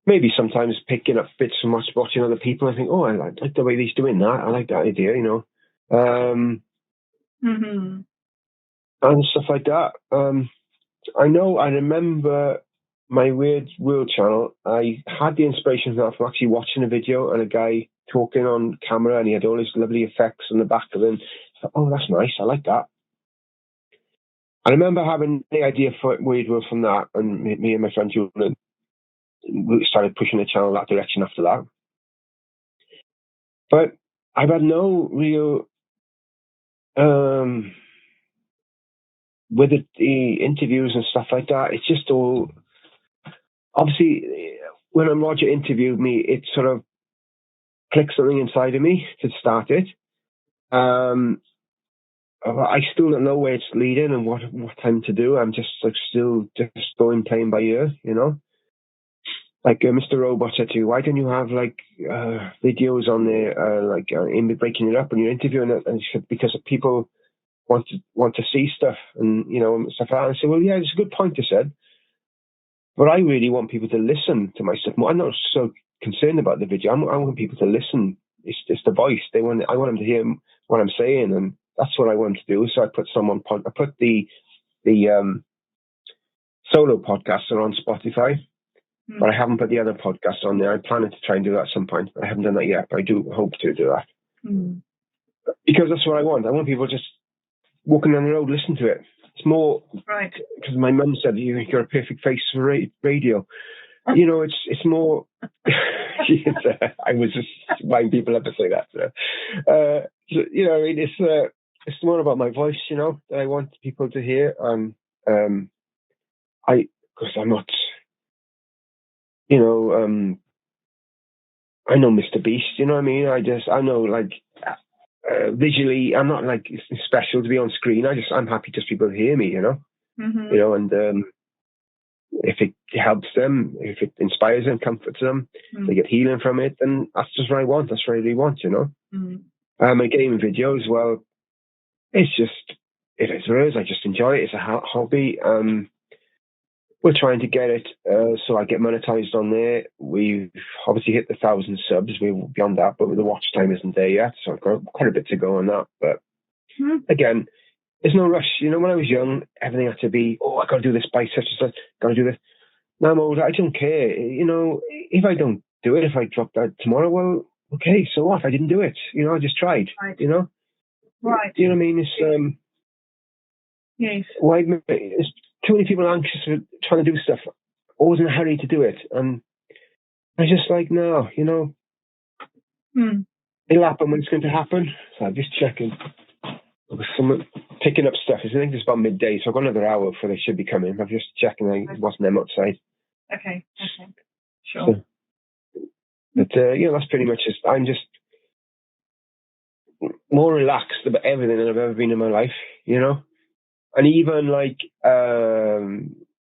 maybe sometimes picking up bits from watching other people. I think, oh, I like the way he's doing that. I like that idea, Mm-hmm. and stuff like that. I remember my Weird World channel. I had the inspiration for that from actually watching a video and a guy talking on camera, and he had all his lovely effects on the back of him. I thought, oh, that's nice. I like that. I remember having the idea for Weird World from that, and me and my friend Julian, we started pushing the channel that direction after that. But I've had no real, with the interviews and stuff like that, it's just all, obviously, when Roger interviewed me, it sort of clicked something inside of me to start it. I still don't know where it's leading and what time to do. I'm just still going playing by ear, Like Mr. Robot said to you, why don't you have videos on there, in breaking it up when you're interviewing it? And said, because people want to see stuff and stuff like that. And I said, well, yeah, it's a good point. I said, but I really want people to listen to my stuff more. I'm not so concerned about the video. I want people to listen. It's the voice. I want them to hear what I'm saying, and that's what I want to do. So I put the solo podcasts are on Spotify. But I haven't put the other podcasts on there. I'm planning to try and do that at some point. I haven't done that yet, but I do hope to do that. Because that's what I want. I want people just walking down the road, listen to it. It's more, right? Because my mum said, you've got a perfect face for radio. It's more, I was just winding people up to say that. So. It's more about my voice, that I want people to hear. Because I'm not, I know Mr. Beast, you know what I mean? I know, visually, I'm not, special to be on screen. I'm happy just people hear me, Mm-hmm. And if it helps them, if it inspires them, comforts them, they get healing from it, then that's just what I want. That's what I really want, My game videos, well, it is what it is. I just enjoy it. It's a hobby. We're trying to get it so I get monetized on there. We've obviously hit the 1,000 subs. We're beyond that, but the watch time isn't there yet, so I've got quite a bit to go on that. But again, there's no rush. When I was young, everything had to be, I got to do this by such and such, got to do this. Now I'm older, I don't care. If I don't do it, if I drop that tomorrow, well, okay, so what? I didn't do it. I just tried, Right. Right. Do you know what I mean? It's, yes. Why there's too many people anxious for trying to do stuff, always in a hurry to do it. And I just no, it'll happen when it's going to happen. So I'm just checking. There's someone picking up stuff. I think it's about midday, so I've got another hour before they should be coming. I'm just checking. I wasn't them outside. Okay. Sure. So, but that's pretty much it. I'm just more relaxed about everything than I've ever been in my life, And even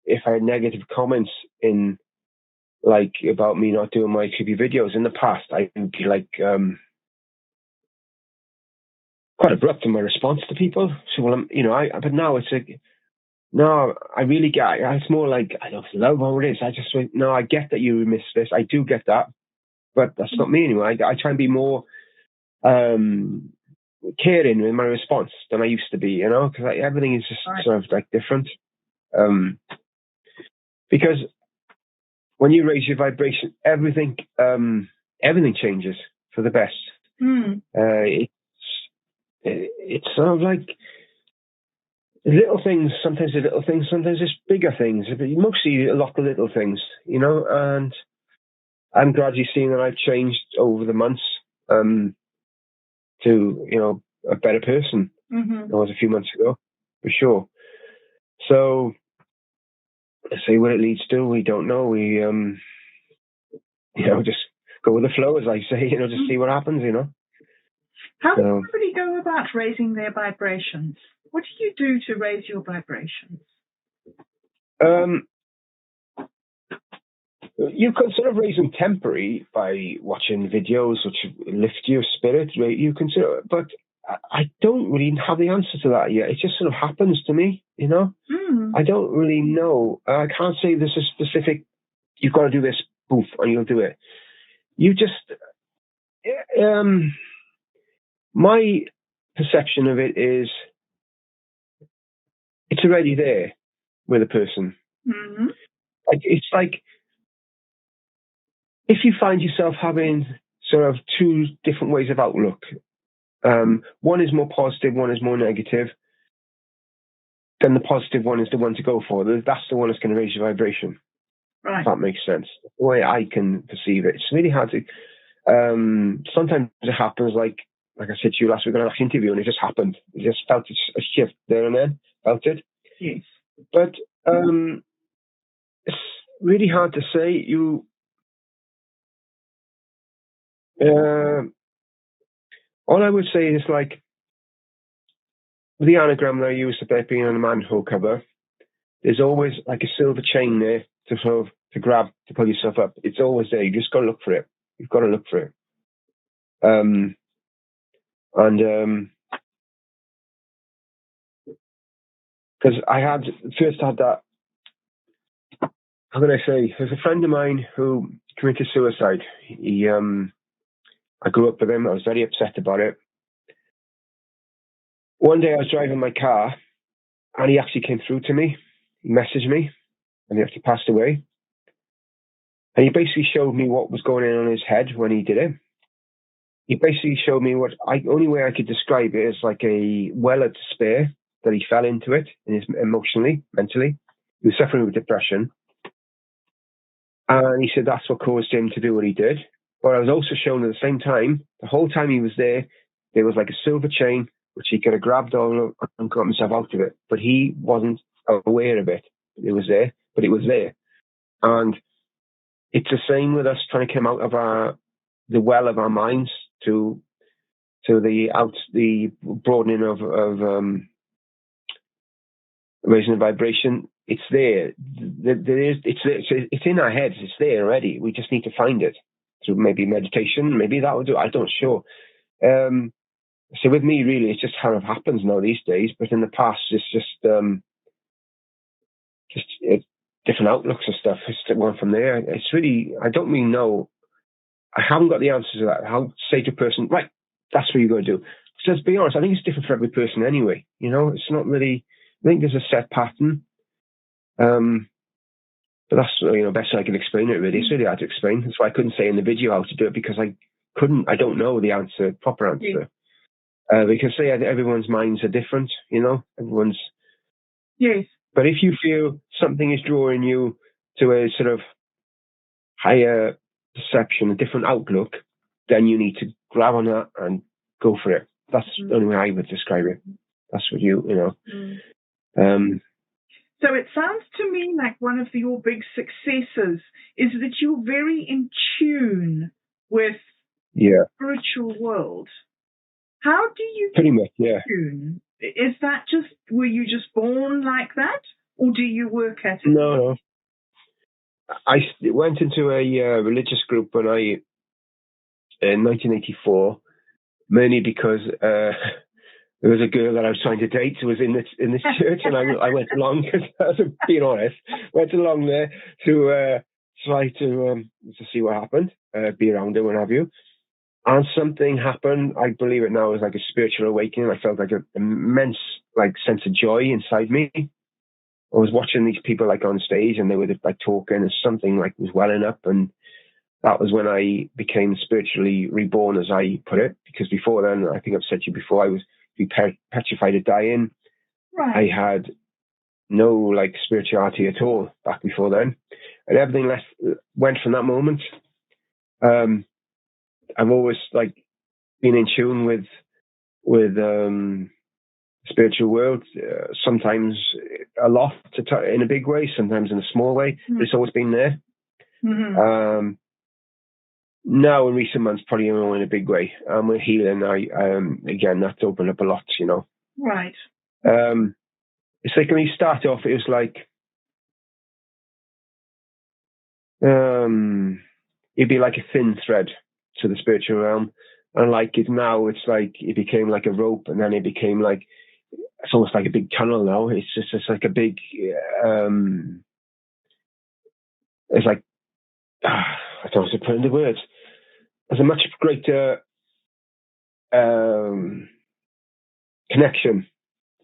if I had negative comments in about me not doing my creepy videos in the past, I would be quite abrupt in my response to people. So but now it's no, I really get it. It's more I don't love what it is. I just no, I get that you miss this. I do get that, but that's not me anymore. I try and be more caring in my response than I used to be, because everything is just sort of different. Because when you raise your vibration, everything changes for the best. It's sort of little things. Sometimes they're little things. Sometimes it's bigger things. But mostly a lot of little things, And I'm gradually seeing that I've changed over the months to a better person than I was a few months ago, for sure. So, let's see where it leads to. We don't know. We just go with the flow, as I say. Just see what happens. How does everybody go about raising their vibrations? What do you do to raise your vibrations? You can sort of raise them temporary by watching videos which lift your spirit. You can but I don't really have the answer to that yet. It just sort of happens to me, I don't really know. I can't say there's a specific, you've got to do this boof, and you'll do it. You just, my perception of it is, it's already there with a person. Mm-hmm. It's like, if you find yourself having sort of two different ways of outlook, one is more positive, one is more negative, then the positive one is the one to go for. That's the one that's going to raise your vibration. Right. If that makes sense. The way I can perceive it. It's really hard to... sometimes it happens like I said to you last week on our last interview, and it just happened. It just felt a shift there and then. Felt it. Yes. But it's really hard to say. All I would say is, like, with the anagram that I use about being on a manhole cover, there's always like a silver chain there to sort of to grab, to pull yourself up. It's always there. You just got to look for it. You've got to look for it. Because I had that. How can I say? There's a friend of mine who committed suicide. I grew up with him. I was very upset about it. One day I was driving my car, and he actually came through to me. He messaged me, and he actually passed away. And he basically showed me what was going on in his head when he did it. He basically showed me only way I could describe it is like a well of despair that he fell into it, emotionally, mentally. He was suffering with depression. And he said that's what caused him to do what he did. But I was also shown at the same time, the whole time he was there was like a silver chain, which he could have grabbed all and got himself out of it. But he wasn't aware of it. It was there, but it was there. And it's the same with us trying to come out of the well of our minds to the broadening of raising the vibration. It's there. It's in our heads. It's there already. We just need to find it through maybe meditation. Maybe that will do. I don't sure. So with me, really, it's just how it happens now these days. But in the past, it's just different outlooks and stuff. It's one from there. It's really, I don't really know. I haven't got the answers to that. How to say to a person, right, that's what you're going to do. So to be honest, I think it's different for every person anyway. You know, it's not really, I think there's a set pattern. But that's, best I can explain it, really. It's really hard to explain. That's why I couldn't say in the video how to do it, because I don't know the answer, proper answer. Because everyone's minds are different, everyone's. Yes. But if you feel something is drawing you to a sort of higher perception, a different outlook, then you need to grab on that and go for it. That's the only way I would describe it. That's what So it sounds to me like one of your big successes is that you're very in tune with the spiritual world. How do you pretty much, tune? Is that were you just born like that, or do you work at it? No. I went into a religious group in 1984, mainly because there was a girl that I was trying to date who was in this church, and I went along, being honest, went along there to try to see what happened, be around her, what have you. And something happened. I believe it now, as like a spiritual awakening. I felt like an immense sense of joy inside me. I was watching these people on stage, and they were talking, and something was welling up, and that was when I became spiritually reborn, as I put it. Because before then, I think I've said to you before, I was petrified of dying. Right. I had no spirituality at all back before then, and everything went from that moment. I've always been in tune with spiritual world. Sometimes a lot in a big way, sometimes in a small way. But it's always been there. Mm-hmm. Now in recent months, probably in a big way. With healing, again, that's opened up a lot. Right. It's like when you start off, it was like it'd be like a thin thread to the spiritual realm, and now it's it became like a rope, and then it became it's almost like a big tunnel now. It's like a big it's like I don't know how to put into words. There's a much greater connection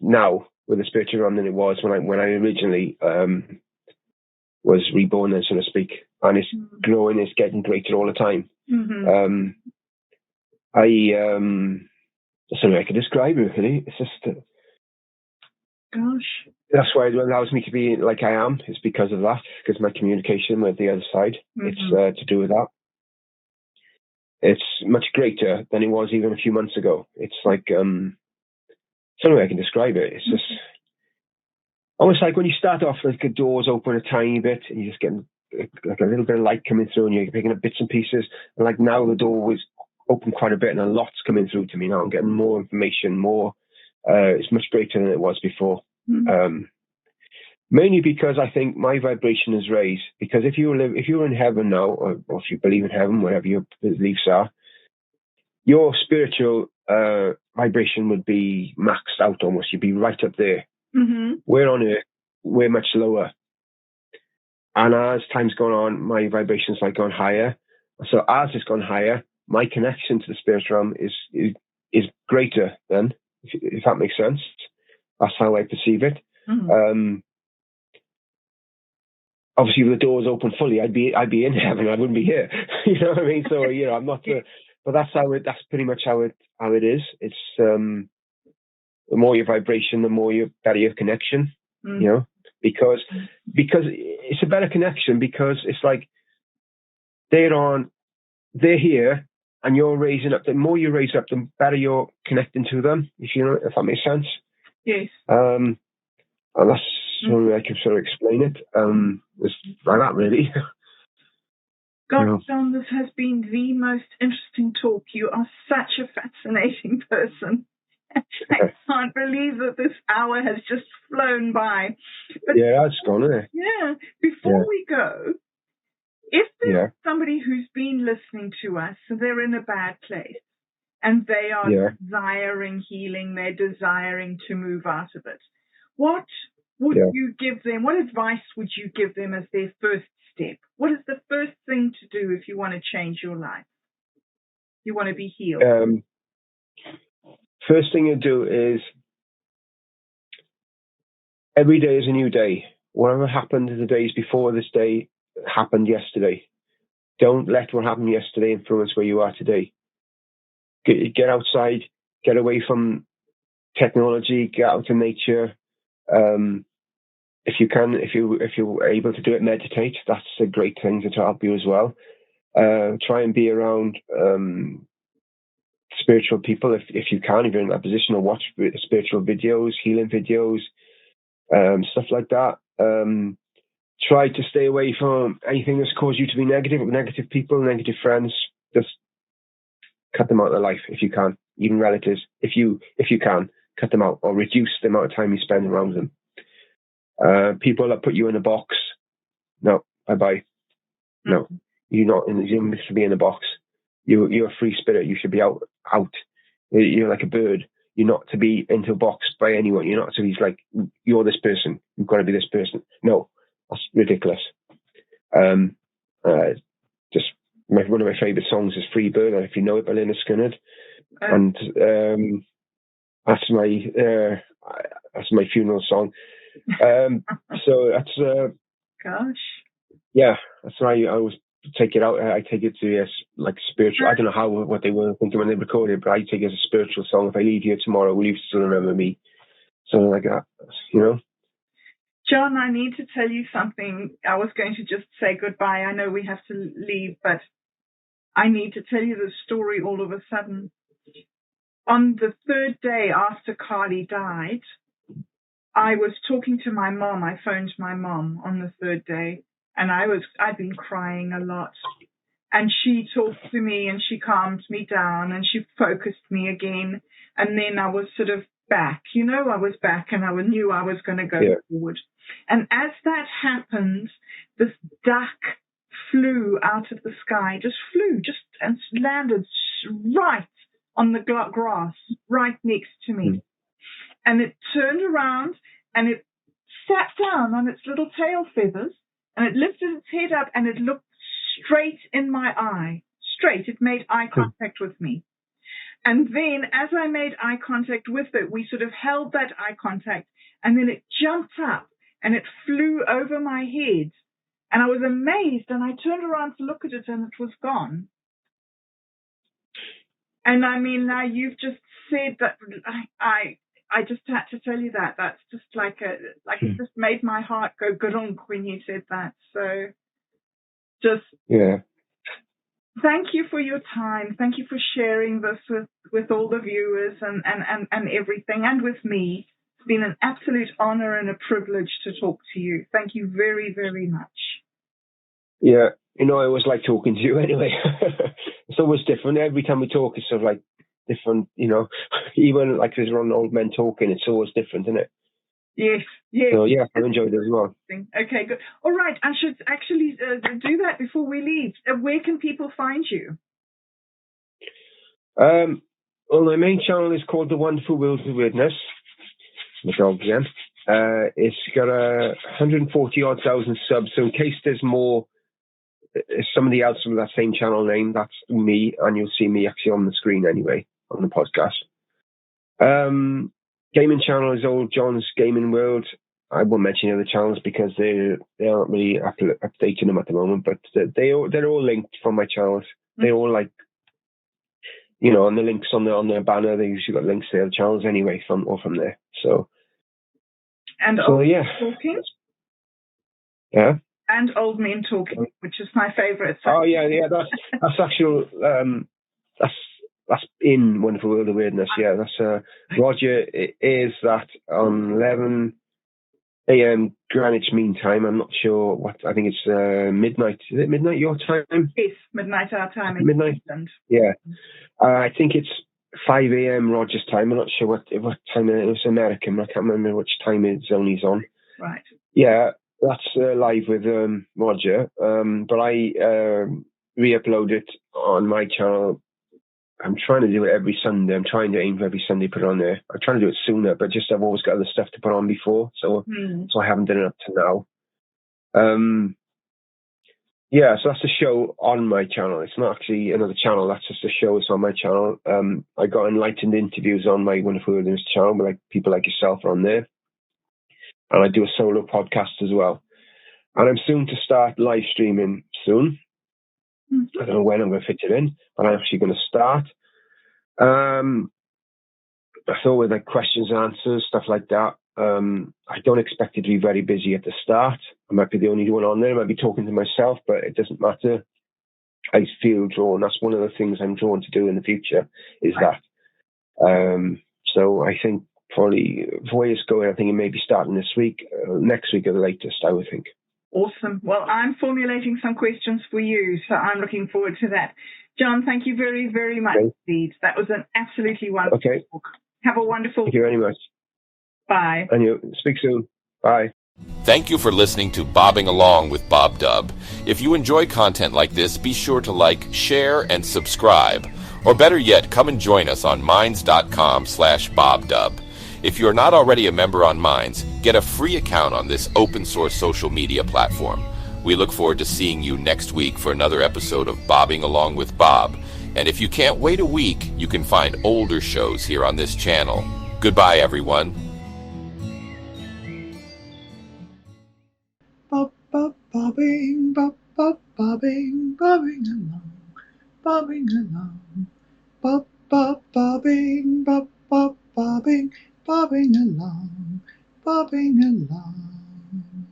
now with the spiritual realm than it was when I originally was reborn, then, so to speak. And it's growing, it's getting greater all the time. Mm-hmm. That's the way I can describe it, really. It's just, gosh, that's why it allows me to be like I am. It's because of that, because my communication with the other side. Mm-hmm. It's to do with that. It's much greater than it was even a few months ago. It's like, some way I can describe it. It's just almost like when you start off, like the doors open a tiny bit and you just get like a little bit of light coming through and you're picking up bits and pieces. And like now the door was open quite a bit and a lot's coming through to me now. I'm getting more information, more. It's much greater than it was before. Mm-hmm. Mainly because I think my vibration is raised. Because if you were in heaven now, or if you believe in heaven, whatever your beliefs are, your spiritual vibration would be maxed out almost. You'd be right up there. Mm-hmm. We're on Earth, we're much lower. And as time's gone on, my vibration's like gone higher. So as it's gone higher, my connection to the spirit realm is greater then, if that makes sense. That's how I perceive it. Mm-hmm. Obviously, if the doors open fully, I'd be in heaven. I wouldn't be here. You know what I mean? So I'm not. But that's that's pretty much how it is. It's the more your vibration, the better your connection. Mm-hmm. You know, because it's a better connection because it's like they're here, and you're raising up. The more you raise up, the better you're connecting to them. If that makes sense. Yes. And that's the only way I can sort of explain it. It's like that, really. God, John, this has been the most interesting talk. You are such a fascinating person. I can't believe that this hour has just flown by. But yeah, it's gone, isn't it? Yeah. Before we go, if there's somebody who's been listening to us, so they're in a bad place, and they are desiring healing, they're desiring to move out of it, what would you give them? What advice would you give them as their first step? What is the first thing to do if you want to change your life? You want to be healed? First thing you do is every day is a new day. Whatever happened the days before this day happened yesterday. Don't let what happened yesterday influence where you are today. Get outside, get away from technology, get out in nature. If you can, if you're able to do it, meditate. That's a great thing to help you as well. Try and be around spiritual people if you can, if you're in that position, or watch spiritual videos, healing videos, stuff like that. Try to stay away from anything that's caused you to be negative people, negative friends. Just cut them out of their life if you can. Even relatives, if you can, cut them out or reduce the amount of time you spend around them. People that put you in a box, no, bye-bye. No, you're not in. You're meant to be in a box. You're a free spirit. You should be out. You're like a bird. You're not to be into a box by anyone. You're not to be like, you're this person. You've got to be this person. No, that's ridiculous. Just one of my favourite songs is Free Bird, and if you know it, by Lynyrd Skynyrd. And that's my funeral song. So that's gosh. Yeah, that's why I always take it out. I take it to like spiritual. I don't know what they were thinking when they recorded it, but I take it as a spiritual song. If I leave here tomorrow, will you still remember me? Something like that, you know. John, I need to tell you something. I was going to just say goodbye. I know we have to leave, but I need to tell you the story all of a sudden. On the third day after Carly died, I was talking to my mom. I phoned my mom on the third day, and I'd been crying a lot. And she talked to me and she calmed me down and she focused me again. And then I was sort of back, I was back and I knew I was going to go forward. And as that happened, this duck flew out of the sky, and landed right on the grass, right next to me. And it turned around and it sat down on its little tail feathers and it lifted its head up and it looked straight in my eye. Straight. It made eye contact with me. And then as I made eye contact with it, we sort of held that eye contact, and then it jumped up and it flew over my head. And I was amazed, and I turned around to look at it, and it was gone. And I mean, now you've just said that I just had to tell you that. That's just like it just made my heart go gronk when you said that. So just thank you for your time. Thank you for sharing this with all the viewers and everything, and with me. It's been an absolute honor and a privilege to talk to you. Thank you very, very much. Yeah, I always like talking to you anyway. It's always different. Every time we talk, it's sort of like different, even like there's one old men talking, it's always different, isn't it? Yes, yes. So, yeah, I enjoyed it as well. Okay, good. All right, I should actually do that before we leave. Where can people find you? Well, my main channel is called The Wonderful World of Weirdness. My dog again. It's got 140-odd thousand subs, so in case there's more, somebody else with that same channel name, that's me, and you'll see me actually on the screen anyway, on the podcast. Gaming channel is OldJohn1's Gaming World. I won't mention the other channels because they aren't really updating them at the moment, but they're all linked from my channels. They're all like, on the links on the banner, they usually got links to the other channels anyway from there. So, and talking? Yeah. And Old Men Talking, which is my favorite. Oh yeah, that's actual. That's in Wonderful World of Weirdness. Yeah, that's Roger is that on 11 a.m. Greenwich Mean Time. I'm not sure what. I think it's midnight. Is it midnight your time? Yes, midnight our time. Midnight. Yeah, I think it's 5 a.m. Roger's time. I'm not sure what time it is. American. I can't remember which time zone he's on. Right. Yeah. That's live with Roger, but I re-upload it on my channel. I'm trying to do it every Sunday. I'm trying to aim for every Sunday, put it on there. I'm trying to do it sooner, but just I've always got other stuff to put on before, so I haven't done it up to now. So that's a show on my channel. It's not actually another channel. That's just a show. It's on my channel. I got enlightened interviews on my Wonderful Wilderness channel, but people like yourself are on there. And I do a solo podcast as well. And I'm soon to start live streaming soon. I don't know when I'm going to fit it in, but I'm actually going to start. I thought with like questions and answers, stuff like that. I don't expect it to be very busy at the start. I might be the only one on there. I might be talking to myself, but it doesn't matter. I feel drawn. That's one of the things I'm drawn to do in the future is that. So I think probably the way it's going, I think it may be starting this week, next week at the latest, I would think. Awesome. Well, I'm formulating some questions for you, so I'm looking forward to that. John, thank you very, very much indeed. That was an absolutely wonderful talk. Have a wonderful... Thank you very much. Bye. And you. Speak soon. Bye. Thank you for listening to Bobbing Along with Bob Dub. If you enjoy content like this, be sure to like, share, and subscribe. Or better yet, come and join us on minds.com/BobDub. If you are not already a member on Minds, get a free account on this open source social media platform. We look forward to seeing you next week for another episode of Bobbing Along with Bob. And if you can't wait a week, you can find older shows here on this channel. Goodbye, everyone. Bobbing, bobbing, bobbing along, bobbing along, bobbing, bobbing along, bobbing along.